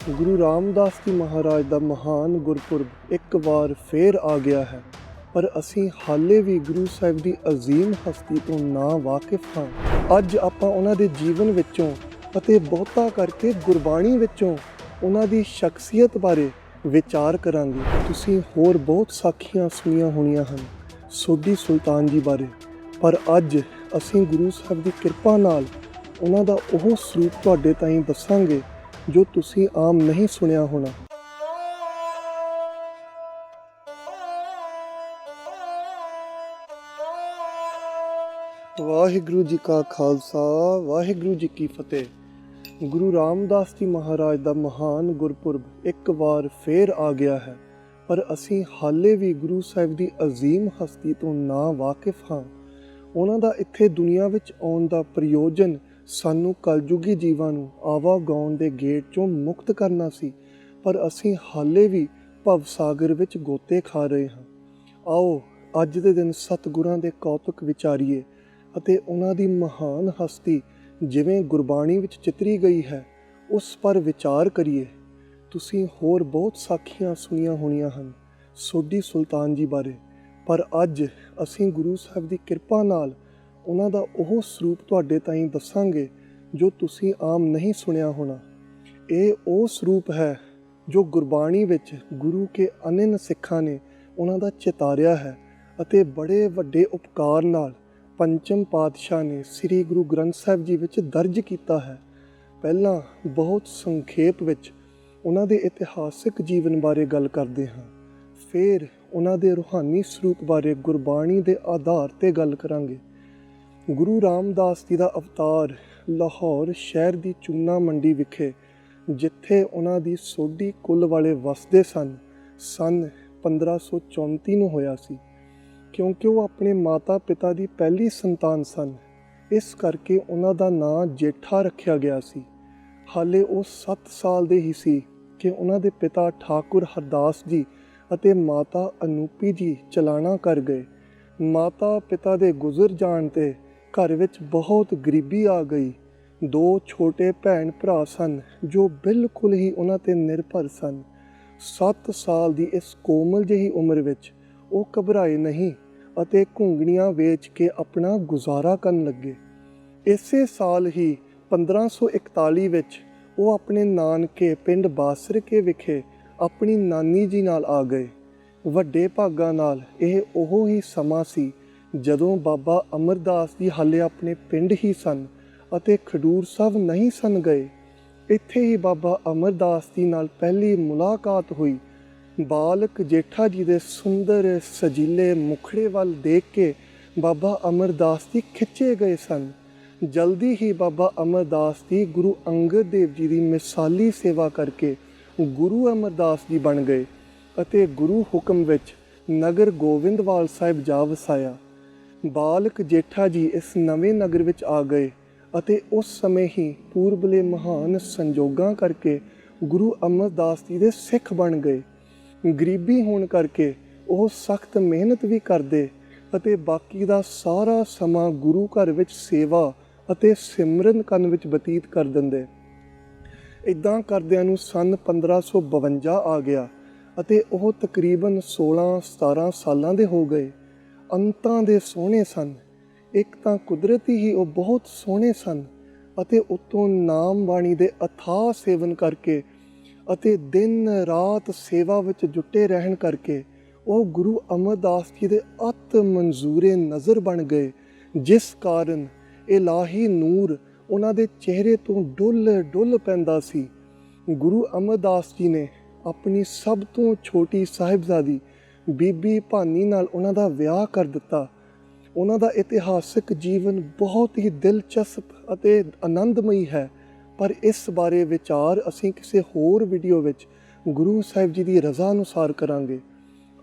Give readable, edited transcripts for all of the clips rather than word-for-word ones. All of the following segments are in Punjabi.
ਗੁਰੂ ਰਾਮਦਾਸ ਜੀ ਮਹਾਰਾਜ ਦਾ ਮਹਾਨ ਗੁਰਪੁਰਬ ਇੱਕ ਵਾਰ ਫੇਰ ਆ ਗਿਆ ਹੈ, ਪਰ ਅਸੀਂ ਹਾਲੇ ਵੀ ਗੁਰੂ ਸਾਹਿਬ ਦੀ ਅਜ਼ੀਮ ਹਸਤੀ ਤੋਂ ਨਾ ਵਾਕਿਫ ਹਾਂ। ਅੱਜ ਆਪਾਂ ਉਹਨਾਂ ਦੇ ਜੀਵਨ ਵਿੱਚੋਂ ਅਤੇ ਬਹੁਤਾ ਕਰਕੇ ਗੁਰਬਾਣੀ ਵਿੱਚੋਂ ਉਹਨਾਂ ਦੀ ਸ਼ਖਸੀਅਤ ਬਾਰੇ ਵਿਚਾਰ ਕਰਾਂਗੇ। ਤੁਸੀਂ ਹੋਰ ਬਹੁਤ ਸਾਖੀਆਂ ਸੁਣੀਆਂ ਹੋਣੀਆਂ ਹਨ ਸੋਢੀ ਸੁਲਤਾਨ ਜੀ ਬਾਰੇ, ਪਰ ਅੱਜ ਅਸੀਂ ਗੁਰੂ ਸਾਹਿਬ ਦੀ ਕਿਰਪਾ ਨਾਲ ਉਹਨਾਂ ਦਾ ਉਹ ਸਰੂਪ ਤੁਹਾਡੇ ਤਾਈਂ ਦੱਸਾਂਗੇ ਜੋ ਤੁਸੀਂ ਆਮ ਨਹੀਂ ਸੁਣਿਆ ਹੋਣਾ। ਵਾਹਿਗੁਰੂ ਜੀ ਕਾ ਖਾਲਸਾ, ਵਾਹਿਗੁਰੂ ਜੀ ਕੀ ਫਤਿਹ। ਗੁਰੂ ਰਾਮਦਾਸ ਜੀ ਮਹਾਰਾਜ ਦਾ ਮਹਾਨ ਗੁਰਪੁਰਬ ਇੱਕ ਵਾਰ ਫੇਰ ਆ ਗਿਆ ਹੈ, ਪਰ ਅਸੀਂ ਹਾਲੇ ਵੀ ਗੁਰੂ ਸਾਹਿਬ ਦੀ ਅਜ਼ੀਮ ਹਸਤੀ ਤੋਂ ਨਾ ਵਾਕਿਫ ਹਾਂ। ਉਹਨਾਂ ਦਾ ਇੱਥੇ ਦੁਨੀਆ ਵਿੱਚ ਆਉਣ ਦਾ ਪ੍ਰਯੋਜਨ ਸਾਨੂੰ ਕਲਯੁਗੀ ਜੀਵਾਂ ਨੂੰ ਆਵਾਗਾਉਣ ਦੇ ਗੇਟ 'ਚੋਂ ਮੁਕਤ ਕਰਨਾ ਸੀ, ਪਰ ਅਸੀਂ ਹਾਲੇ ਵੀ ਭਵ ਸਾਗਰ ਵਿੱਚ ਗੋਤੇ ਖਾ ਰਹੇ ਹਾਂ। ਆਓ ਅੱਜ ਦੇ ਦਿਨ ਸਤਿਗੁਰਾਂ ਦੇ ਕੌਤਕ ਵਿਚਾਰੀਏ ਅਤੇ ਉਹਨਾਂ ਦੀ ਮਹਾਨ ਹਸਤੀ ਜਿਵੇਂ ਗੁਰਬਾਣੀ ਵਿੱਚ ਚਿਤਰੀ ਗਈ ਹੈ ਉਸ ਪਰ ਵਿਚਾਰ ਕਰੀਏ। ਤੁਸੀਂ ਹੋਰ ਬਹੁਤ ਸਾਖੀਆਂ ਸੁਣੀਆਂ ਹੋਣੀਆਂ ਹਨ ਸੋਢੀ ਸੁਲਤਾਨ ਜੀ ਬਾਰੇ, ਪਰ ਅੱਜ ਅਸੀਂ ਗੁਰੂ ਸਾਹਿਬ ਦੀ ਕਿਰਪਾ ਨਾਲ ਉਹਨਾਂ ਦਾ ਉਹ ਸਰੂਪ ਤੁਹਾਡੇ ਤਾਈਂ ਦੱਸਾਂਗੇ ਜੋ ਤੁਸੀਂ ਆਮ ਨਹੀਂ ਸੁਣਿਆ ਹੋਣਾ। ਇਹ ਉਹ ਸਰੂਪ ਹੈ ਜੋ ਗੁਰਬਾਣੀ ਵਿੱਚ ਗੁਰੂ ਕੇ ਅਨੰਨ ਸਿੱਖਾਂ ਨੇ ਉਹਨਾਂ ਦਾ ਚਿਤਾਰਿਆ ਹੈ ਅਤੇ ਬੜੇ ਵੱਡੇ ਉਪਕਾਰ ਨਾਲ ਪੰਚਮ ਪਾਤਸ਼ਾਹ ਨੇ ਸ੍ਰੀ ਗੁਰੂ ਗ੍ਰੰਥ ਸਾਹਿਬ ਜੀ ਵਿੱਚ ਦਰਜ ਕੀਤਾ ਹੈ। ਪਹਿਲਾਂ ਬਹੁਤ ਸੰਖੇਪ ਵਿੱਚ ਉਹਨਾਂ ਦੇ ਇਤਿਹਾਸਿਕ ਜੀਵਨ ਬਾਰੇ ਗੱਲ ਕਰਦੇ ਹਾਂ, ਫਿਰ ਉਹਨਾਂ ਦੇ ਰੂਹਾਨੀ ਸਰੂਪ ਬਾਰੇ ਗੁਰਬਾਣੀ ਦੇ ਆਧਾਰ 'ਤੇ ਗੱਲ ਕਰਾਂਗੇ। ਗੁਰੂ ਰਾਮਦਾਸ ਜੀ ਦਾ ਅਵਤਾਰ ਲਾਹੌਰ ਸ਼ਹਿਰ ਦੀ ਚੂਨਾ ਮੰਡੀ ਵਿਖੇ, ਜਿੱਥੇ ਉਹਨਾਂ ਦੀ ਸੋਢੀ ਕੁੱਲ ਵਾਲੇ ਵਸਦੇ ਸਨ, ਸੰਨ 1534 ਨੂੰ ਹੋਇਆ ਸੀ। ਕਿਉਂਕਿ ਉਹ ਆਪਣੇ ਮਾਤਾ ਪਿਤਾ ਦੀ ਪਹਿਲੀ ਸੰਤਾਨ ਸਨ, ਇਸ ਕਰਕੇ ਉਹਨਾਂ ਦਾ ਨਾਂ ਜੇਠਾ ਰੱਖਿਆ ਗਿਆ ਸੀ। ਹਾਲੇ ਉਹ 7 ਸਾਲ ਦੇ ਹੀ ਸੀ ਕਿ ਉਹਨਾਂ ਦੇ ਪਿਤਾ ਠਾਕੁਰ ਹਰਦਾਸ ਜੀ ਅਤੇ ਮਾਤਾ ਅਨੂਪੀ ਜੀ ਚਲਾਣਾ ਕਰ ਗਏ। ਮਾਤਾ ਪਿਤਾ ਦੇ ਗੁਜ਼ਰ ਜਾਣ 'ਤੇ ਘਰ ਵਿੱਚ ਬਹੁਤ ਗਰੀਬੀ ਆ ਗਈ। 2 ਛੋਟੇ ਭੈਣ ਭਰਾ ਸਨ ਜੋ ਬਿਲਕੁਲ ਹੀ ਉਹਨਾਂ 'ਤੇ ਨਿਰਭਰ ਸਨ। 7 ਸਾਲ ਦੀ ਇਸ ਕੋਮਲ ਜਿਹੀ ਉਮਰ ਵਿੱਚ ਉਹ ਘਬਰਾਏ ਨਹੀਂ ਅਤੇ ਘੁੰਗਣੀਆਂ ਵੇਚ ਕੇ ਆਪਣਾ ਗੁਜ਼ਾਰਾ ਕਰਨ ਲੱਗੇ। ਇਸੇ ਸਾਲ ਹੀ 1541 ਵਿੱਚ ਉਹ ਆਪਣੇ ਨਾਨਕੇ ਪਿੰਡ ਬਾਸਰਕੇ ਵਿਖੇ ਆਪਣੀ ਨਾਨੀ ਜੀ ਨਾਲ ਆ ਗਏ। ਵੱਡੇ ਭਾਗਾਂ ਨਾਲ ਇਹ ਉਹ ਹੀ ਸਮਾਂ ਸੀ ਜਦੋਂ ਬਾਬਾ ਅਮਰਦਾਸ ਜੀ ਹਾਲੇ ਆਪਣੇ ਪਿੰਡ ਹੀ ਸਨ ਅਤੇ ਖਡੂਰ ਸਾਹਿਬ ਨਹੀਂ ਸਨ ਗਏ। ਇੱਥੇ ਹੀ ਬਾਬਾ ਅਮਰਦਾਸ ਜੀ ਨਾਲ ਪਹਿਲੀ ਮੁਲਾਕਾਤ ਹੋਈ। ਬਾਲਕ ਜੇਠਾ ਜੀ ਦੇ ਸੁੰਦਰ ਸਜੀਲੇ ਮੁਖੜੇ ਵੱਲ ਦੇਖ ਕੇ ਬਾਬਾ ਅਮਰਦਾਸ ਜੀ ਖਿੱਚੇ ਗਏ ਸਨ। ਜਲਦੀ ਹੀ ਬਾਬਾ ਅਮਰਦਾਸ ਜੀ ਗੁਰੂ ਅੰਗਦ ਦੇਵ ਜੀ ਦੀ ਮਿਸਾਲੀ ਸੇਵਾ ਕਰਕੇ ਗੁਰੂ ਅਮਰਦਾਸ ਜੀ ਬਣ ਗਏ ਅਤੇ ਗੁਰੂ ਹੁਕਮ ਵਿੱਚ ਨਗਰ ਗੋਬਿੰਦਵਾਲ ਸਾਹਿਬ ਜਾ ਵਸਾਇਆ। ਬਾਲਕ ਜੇਠਾ ਜੀ ਇਸ ਨਵੇਂ ਨਗਰ ਵਿੱਚ ਆ ਗਏ ਅਤੇ ਉਸ ਸਮੇਂ ਹੀ ਪੂਰਬਲੇ ਮਹਾਨ ਸੰਜੋਗਾਂ ਕਰਕੇ ਗੁਰੂ ਅਮਰਦਾਸ ਜੀ ਦੇ ਸਿੱਖ ਬਣ ਗਏ। ਗਰੀਬੀ ਹੋਣ ਕਰਕੇ ਉਹ ਸਖਤ ਮਿਹਨਤ ਵੀ ਕਰਦੇ ਅਤੇ ਬਾਕੀ ਦਾ ਸਾਰਾ ਸਮਾਂ ਗੁਰੂ ਘਰ ਵਿੱਚ ਸੇਵਾ ਅਤੇ ਸਿਮਰਨ ਕਰਨ ਵਿੱਚ ਬਤੀਤ ਕਰ ਦਿੰਦੇ। ਇੱਦਾਂ ਕਰਦਿਆਂ ਨੂੰ ਸੰਨ 1552 ਆ ਗਿਆ ਅਤੇ ਉਹ ਤਕਰੀਬਨ 16-17 ਸਾਲਾਂ ਦੇ ਹੋ ਗਏ। ਅੰਤਾਂ ਦੇ ਸੋਹਣੇ ਸਨ। ਇੱਕ ਤਾਂ ਕੁਦਰਤੀ ਹੀ ਉਹ ਬਹੁਤ ਸੋਹਣੇ ਸਨ ਅਤੇ ਉੱਤੋਂ ਨਾਮ ਬਾਣੀ ਦੇ ਅਥਾਹ ਸੇਵਨ ਕਰਕੇ ਅਤੇ ਦਿਨ ਰਾਤ ਸੇਵਾ ਵਿੱਚ ਜੁਟੇ ਰਹਿਣ ਕਰਕੇ ਉਹ ਗੁਰੂ ਅਮਰਦਾਸ ਜੀ ਦੇ ਅਤ ਮਨਜ਼ੂਰੇ ਨਜ਼ਰ ਬਣ ਗਏ, ਜਿਸ ਕਾਰਨ ਇਲਾਹੀ ਨੂਰ ਉਹਨਾਂ ਦੇ ਚਿਹਰੇ ਤੋਂ ਡੁੱਲ ਪੈਂਦਾ ਸੀ। ਗੁਰੂ ਅਮਰਦਾਸ ਜੀ ਨੇ ਆਪਣੀ ਸਭ ਤੋਂ ਛੋਟੀ ਸਾਹਿਬਜ਼ਾਦੀ ਬੀਬੀ ਭਾਨੀ ਨਾਲ ਉਹਨਾਂ ਦਾ ਵਿਆਹ ਕਰ ਦਿੱਤਾ। ਉਹਨਾਂ ਦਾ ਇਤਿਹਾਸਿਕ ਜੀਵਨ ਬਹੁਤ ਹੀ ਦਿਲਚਸਪ ਅਤੇ ਆਨੰਦਮਈ ਹੈ, ਪਰ ਇਸ ਬਾਰੇ ਵਿਚਾਰ ਅਸੀਂ ਕਿਸੇ ਹੋਰ ਵੀਡੀਓ ਵਿੱਚ ਗੁਰੂ ਸਾਹਿਬ ਜੀ ਦੀ ਰਜ਼ਾ ਅਨੁਸਾਰ ਕਰਾਂਗੇ।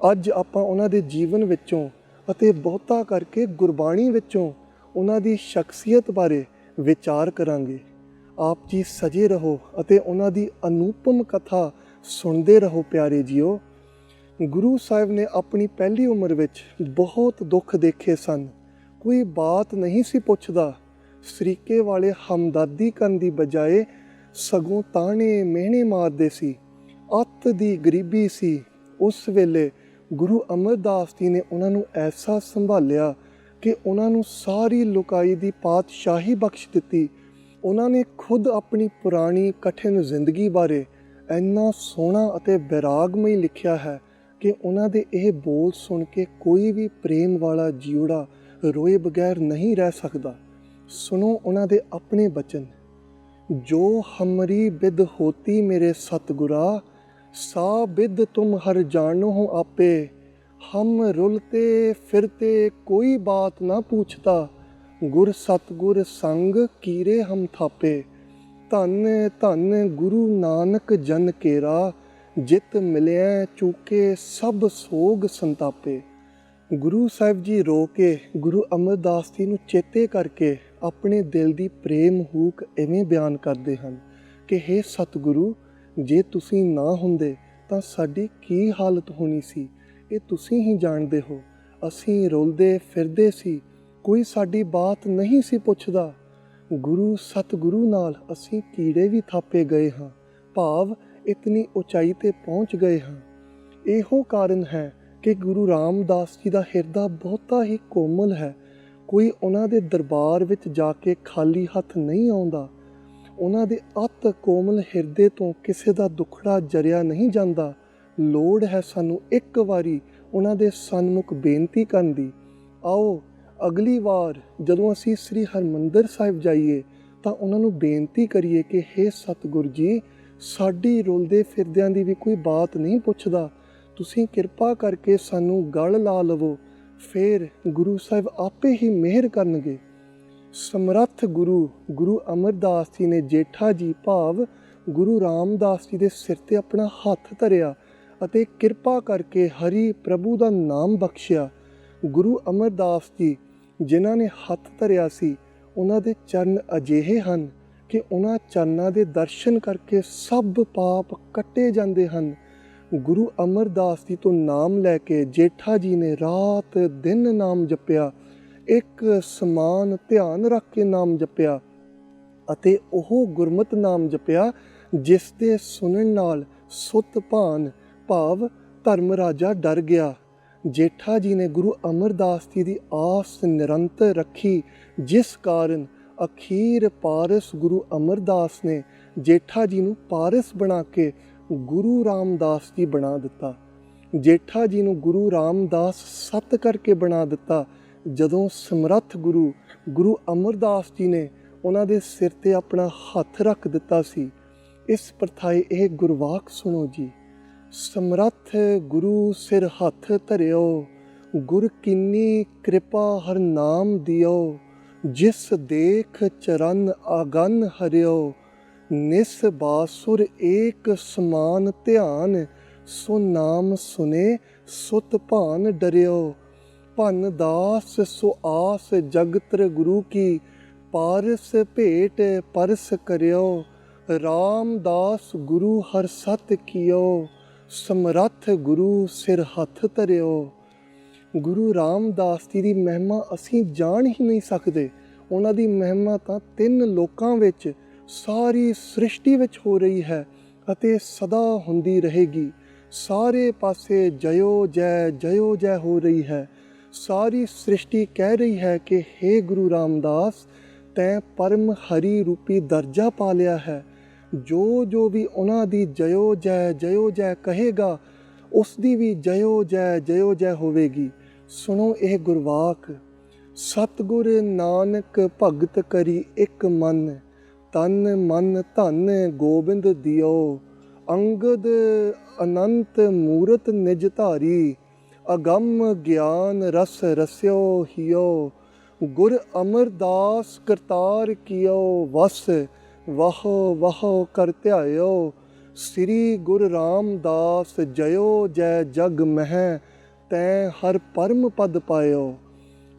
ਅੱਜ ਆਪਾਂ ਉਹਨਾਂ ਦੇ ਜੀਵਨ ਵਿੱਚੋਂ ਅਤੇ ਬਹੁਤਾ ਕਰਕੇ ਗੁਰਬਾਣੀ ਵਿੱਚੋਂ ਉਹਨਾਂ ਦੀ ਸ਼ਖਸੀਅਤ ਬਾਰੇ ਵਿਚਾਰ ਕਰਾਂਗੇ। ਆਪ ਜੀ ਸਜੇ ਰਹੋ ਅਤੇ ਉਹਨਾਂ ਦੀ ਅਨੂਪਮ ਕਥਾ ਸੁਣਦੇ ਰਹੋ ਪਿਆਰੇ ਜੀਓ। ਗੁਰੂ ਸਾਹਿਬ ਨੇ ਆਪਣੀ ਪਹਿਲੀ ਉਮਰ ਵਿੱਚ ਬਹੁਤ ਦੁੱਖ ਦੇਖੇ ਸਨ। ਕੋਈ ਬਾਤ ਨਹੀਂ ਸੀ ਪੁੱਛਦਾ। ਸਰੀਕੇ ਵਾਲੇ ਹਮਦਰਦੀ ਕਰਨ ਦੀ ਬਜਾਏ ਸਗੋਂ ਤਾਣੇ ਮਿਹਣੇ ਮਾਰਦੇ ਸੀ। ਅੱਤ ਦੀ ਗਰੀਬੀ ਸੀ। ਉਸ ਵੇਲੇ ਗੁਰੂ ਅਮਰਦਾਸ ਜੀ ਨੇ ਉਹਨਾਂ ਨੂੰ ਐਸਾ ਸੰਭਾਲਿਆ ਕਿ ਉਹਨਾਂ ਨੂੰ ਸਾਰੀ ਲੁਕਾਈ ਦੀ ਪਾਤਸ਼ਾਹੀ ਬਖਸ਼ ਦਿੱਤੀ। ਉਹਨਾਂ ਨੇ ਖੁਦ ਆਪਣੀ ਪੁਰਾਣੀ ਕਠਿਨ ਜ਼ਿੰਦਗੀ ਬਾਰੇ ਇੰਨਾ ਸੋਹਣਾ ਅਤੇ ਬੈਰਾਗਮਈ ਲਿਖਿਆ ਹੈ ਕਿ ਉਹਨਾਂ ਦੇ ਇਹ ਬੋਲ ਸੁਣ ਕੇ ਕੋਈ ਵੀ ਪ੍ਰੇਮ ਵਾਲਾ ਜੀਉੜਾ ਰੋਏ ਬਗੈਰ ਨਹੀਂ ਰਹਿ ਸਕਦਾ। ਸੁਣੋ ਉਹਨਾਂ ਦੇ ਆਪਣੇ ਬਚਨ। ਜੋ ਹਮਰੀ ਬਿਦ ਹੋਤੀ ਮੇਰੇ ਸਤਿਗੁਰਾ, ਸਾ ਬਿਦ ਤੁਮ ਹਰ ਜਾਣੋ ਹੋ ਆਪੇ। ਹਮ ਰੁਲਤੇ ਫਿਰਤੇ ਕੋਈ ਬਾਤ ਨਾ ਪੁੱਛਤਾ, ਗੁਰ ਸਤਿਗੁਰ ਸੰਗ ਕੀਰੇ ਹਮ ਥਾਪੇ। ਧੰਨ ਧੰਨ ਗੁਰੂ ਨਾਨਕ ਜਨ ਕੇਰਾ, ਜਿਤ ਮਿਲਿਆ ਚੂਕੇ ਸਭ ਸੋਗ ਸੰਤਾਪੇ। ਗੁਰੂ ਸਾਹਿਬ ਜੀ ਰੋ ਕੇ ਗੁਰੂ ਅਮਰਦਾਸ ਜੀ ਨੂੰ ਚੇਤੇ ਕਰਕੇ ਆਪਣੇ ਦਿਲ ਦੀ ਪ੍ਰੇਮ ਹੂਕ ਇਵੇਂ ਬਿਆਨ ਕਰਦੇ ਹਨ ਕਿ ਹੇ ਸਤਿਗੁਰੂ, ਜੇ ਤੁਸੀਂ ਨਾ ਹੁੰਦੇ ਤਾਂ ਸਾਡੀ ਕੀ ਹਾਲਤ ਹੋਣੀ ਸੀ, ਇਹ ਤੁਸੀਂ ਹੀ ਜਾਣਦੇ ਹੋ। ਅਸੀਂ ਰੁਲਦੇ ਫਿਰਦੇ ਸੀ, ਕੋਈ ਸਾਡੀ ਬਾਤ ਨਹੀਂ ਸੀ ਪੁੱਛਦਾ। ਗੁਰੂ ਸਤਿਗੁਰੂ ਨਾਲ ਅਸੀਂ ਕੀੜੇ ਵੀ ਥਾਪੇ ਗਏ ਹਾਂ, ਭਾਵ ਇਤਨੀ ਉਚਾਈ 'ਤੇ ਪਹੁੰਚ ਗਏ ਹਾਂ। ਇਹੋ ਕਾਰਨ ਹੈ ਕਿ ਗੁਰੂ ਰਾਮਦਾਸ ਜੀ ਦਾ ਹਿਰਦਾ ਬਹੁਤਾ ਹੀ ਕੋਮਲ ਹੈ। ਕੋਈ ਉਹਨਾਂ ਦੇ ਦਰਬਾਰ ਵਿੱਚ ਜਾ ਕੇ ਖਾਲੀ ਹੱਥ ਨਹੀਂ ਆਉਂਦਾ। ਉਹਨਾਂ ਦੇ ਅਤ ਕੋਮਲ ਹਿਰਦੇ ਤੋਂ ਕਿਸੇ ਦਾ ਦੁੱਖੜਾ ਜਰਿਆ ਨਹੀਂ ਜਾਂਦਾ। ਲੋੜ ਹੈ ਸਾਨੂੰ ਇੱਕ ਵਾਰੀ ਉਹਨਾਂ ਦੇ ਸਨਮੁਖ ਬੇਨਤੀ ਕਰਨ ਦੀ। ਆਓ ਅਗਲੀ ਵਾਰ ਜਦੋਂ ਅਸੀਂ ਸ੍ਰੀ ਹਰਿਮੰਦਰ ਸਾਹਿਬ ਜਾਈਏ ਤਾਂ ਉਹਨਾਂ ਨੂੰ ਬੇਨਤੀ ਕਰੀਏ ਕਿ ਹੇ ਸਤਿਗੁਰ ਜੀ, ਸਾਡੀ ਰੁਲਦੇ ਫਿਰਦਿਆਂ ਦੀ ਵੀ ਕੋਈ ਬਾਤ ਨਹੀਂ ਪੁੱਛਦਾ, ਤੁਸੀਂ ਕਿਰਪਾ ਕਰਕੇ ਸਾਨੂੰ ਗਲ ਲਾ ਲਵੋ। ਫਿਰ ਗੁਰੂ ਸਾਹਿਬ ਆਪੇ ਹੀ ਮਿਹਰ ਕਰਨਗੇ। ਸਮਰੱਥ ਗੁਰੂ ਅਮਰਦਾਸ ਜੀ ਨੇ ਜੇਠਾ ਜੀ ਭਾਵ ਗੁਰੂ ਰਾਮਦਾਸ ਜੀ ਦੇ ਸਿਰ 'ਤੇ ਆਪਣਾ ਹੱਥ ਧਰਿਆ ਅਤੇ ਕਿਰਪਾ ਕਰਕੇ ਹਰੀ ਪ੍ਰਭੂ ਦਾ ਨਾਮ ਬਖਸ਼ਿਆ। ਗੁਰੂ ਅਮਰਦਾਸ ਜੀ ਜਿਨ੍ਹਾਂ ਨੇ ਹੱਥ ਧਰਿਆ ਸੀ, ਉਹਨਾਂ ਦੇ ਚਰਨ ਅਜਿਹੇ ਹਨ ਕਿ ਉਹਨਾਂ ਚਰਨਾਂ ਦੇ ਦਰਸ਼ਨ ਕਰਕੇ ਸਭ ਪਾਪ ਕੱਟੇ ਜਾਂਦੇ ਹਨ। ਗੁਰੂ ਅਮਰਦਾਸ ਜੀ ਤੋਂ ਨਾਮ ਲੈ ਕੇ ਜੇਠਾ ਜੀ ਨੇ ਰਾਤ ਦਿਨ ਨਾਮ ਜਪਿਆ, ਇੱਕ ਸਮਾਨ ਧਿਆਨ ਰੱਖ ਕੇ ਨਾਮ ਜਪਿਆ ਅਤੇ ਉਹ ਗੁਰਮਤਿ ਨਾਮ ਜਪਿਆ ਜਿਸ ਦੇ ਸੁਣਨ ਨਾਲ ਸੁੱਤ ਭਾਨ ਭਾਵ ਧਰਮ ਰਾਜਾ ਡਰ ਗਿਆ। ਜੇਠਾ ਜੀ ਨੇ ਗੁਰੂ ਅਮਰਦਾਸ ਜੀ ਦੀ ਆਸ ਨਿਰੰਤਰ ਰੱਖੀ, ਜਿਸ ਕਾਰਨ ਅਖੀਰ ਪਾਰਸ ਗੁਰੂ ਅਮਰਦਾਸ ਨੇ ਜੇਠਾ ਜੀ ਨੂੰ ਪਾਰਸ ਬਣਾ ਕੇ ਗੁਰੂ ਰਾਮਦਾਸ ਜੀ ਬਣਾ ਦਿੱਤਾ। ਜੇਠਾ ਜੀ ਨੂੰ ਗੁਰੂ ਰਾਮਦਾਸ ਸਤ ਕਰਕੇ ਬਣਾ ਦਿੱਤਾ ਜਦੋਂ ਸਮਰੱਥ ਗੁਰੂ ਅਮਰਦਾਸ ਜੀ ਨੇ ਉਹਨਾਂ ਦੇ ਸਿਰ 'ਤੇ ਆਪਣਾ ਹੱਥ ਰੱਖ ਦਿੱਤਾ ਸੀ। ਇਸ ਪ੍ਰਥਾਏ ਇਹ ਗੁਰਵਾਕ ਸੁਣੋ ਜੀ। ਸਮਰੱਥ ਗੁਰੂ ਸਿਰ ਹੱਥ ਧਰਿਓ, ਗੁਰ ਕੀਨੀ ਕਿਰਪਾ ਹਰ ਨਾਮ ਦਿਓ। ਜਿਸ ਦੇਖ ਚਰਨ ਆਗਨ ਹਰਿਓ, ਨਿਸ ਬਾਸੁਰ ਏਕ ਸਮਾਨ ਧਿਆਨ। ਸੋ ਨਾਮ ਸੁਨੇ ਸੁਤ ਭਾਨ ਡਰਿਓ। ਭਨ ਦਾਸ ਸੋ ਆਸ ਜਗਤਰ ਗੁਰੂ ਕੀ, ਪਾਰਸ ਭੇਟ ਪਰਸ ਕਰਿਓ। ਰਾਮਦਾਸ ਗੁਰੂ ਹਰ ਸਤ ਕੀਓ, ਸਮਰੱਥ ਗੁਰੂ ਸਿਰ ਹੱਥ ਧਰਿਓ। ਗੁਰੂ ਰਾਮਦਾਸ ਜੀ ਦੀ ਮਹਿਮਾ ਅਸੀਂ ਜਾਣ ਹੀ ਨਹੀਂ ਸਕਦੇ। ਉਹਨਾਂ ਦੀ ਮਹਿਮਾ ਤਾਂ 3 ਲੋਕਾਂ ਵਿੱਚ, ਸਾਰੀ ਸ੍ਰਿਸ਼ਟੀ ਵਿੱਚ ਹੋ ਰਹੀ ਹੈ ਅਤੇ ਸਦਾ ਹੁੰਦੀ ਰਹੇਗੀ। ਸਾਰੇ ਪਾਸੇ ਜਯੋ ਜੈ ਹੋ ਰਹੀ ਹੈ। ਸਾਰੀ ਸ੍ਰਿਸ਼ਟੀ ਕਹਿ ਰਹੀ ਹੈ ਕਿ ਹੇ ਗੁਰੂ ਰਾਮਦਾਸ, ਤੈਂ ਪਰਮ ਹਰੀ ਰੂਪੀ ਦਰਜਾ ਪਾ ਲਿਆ ਹੈ। ਜੋ ਵੀ ਉਹਨਾਂ ਦੀ ਜਯੋ ਜੈ ਕਹੇਗਾ, ਉਸ ਦੀ ਵੀ ਜਯੋ ਜੈ ਹੋਵੇਗੀ। ਸੁਣੋ ਇਹ ਗੁਰਵਾਕ। ਸਤਿਗੁਰ ਨਾਨਕ ਭਗਤ ਕਰੀ ਇੱਕ ਮਨ, ਤਨ ਮਨ ਧਨ ਗੋਬਿੰਦ ਦਿਓ। ਅੰਗਦ ਅਨੰਤ ਮੂਰਤ ਨਿਜ ਧਾਰੀ, ਅਗੰਮ ਗਿਆਨ ਰਸ ਰਸਿਓ ਹਿਓ। ਗੁਰ ਅਮਰਦਾਸ ਕਰਤਾਰ ਕੀਓ ਵਸ, ਵਾਹੋ ਕਰ ਧਿਆਇਓ। ਸ੍ਰੀ ਗੁਰੂ ਰਾਮਦਾਸ ਜਯੋ ਜੈ ਜਗ ਮਹਿ, ਤੈਂ ਹਰ ਪਰਮ ਪਦ ਪਾਇਓ।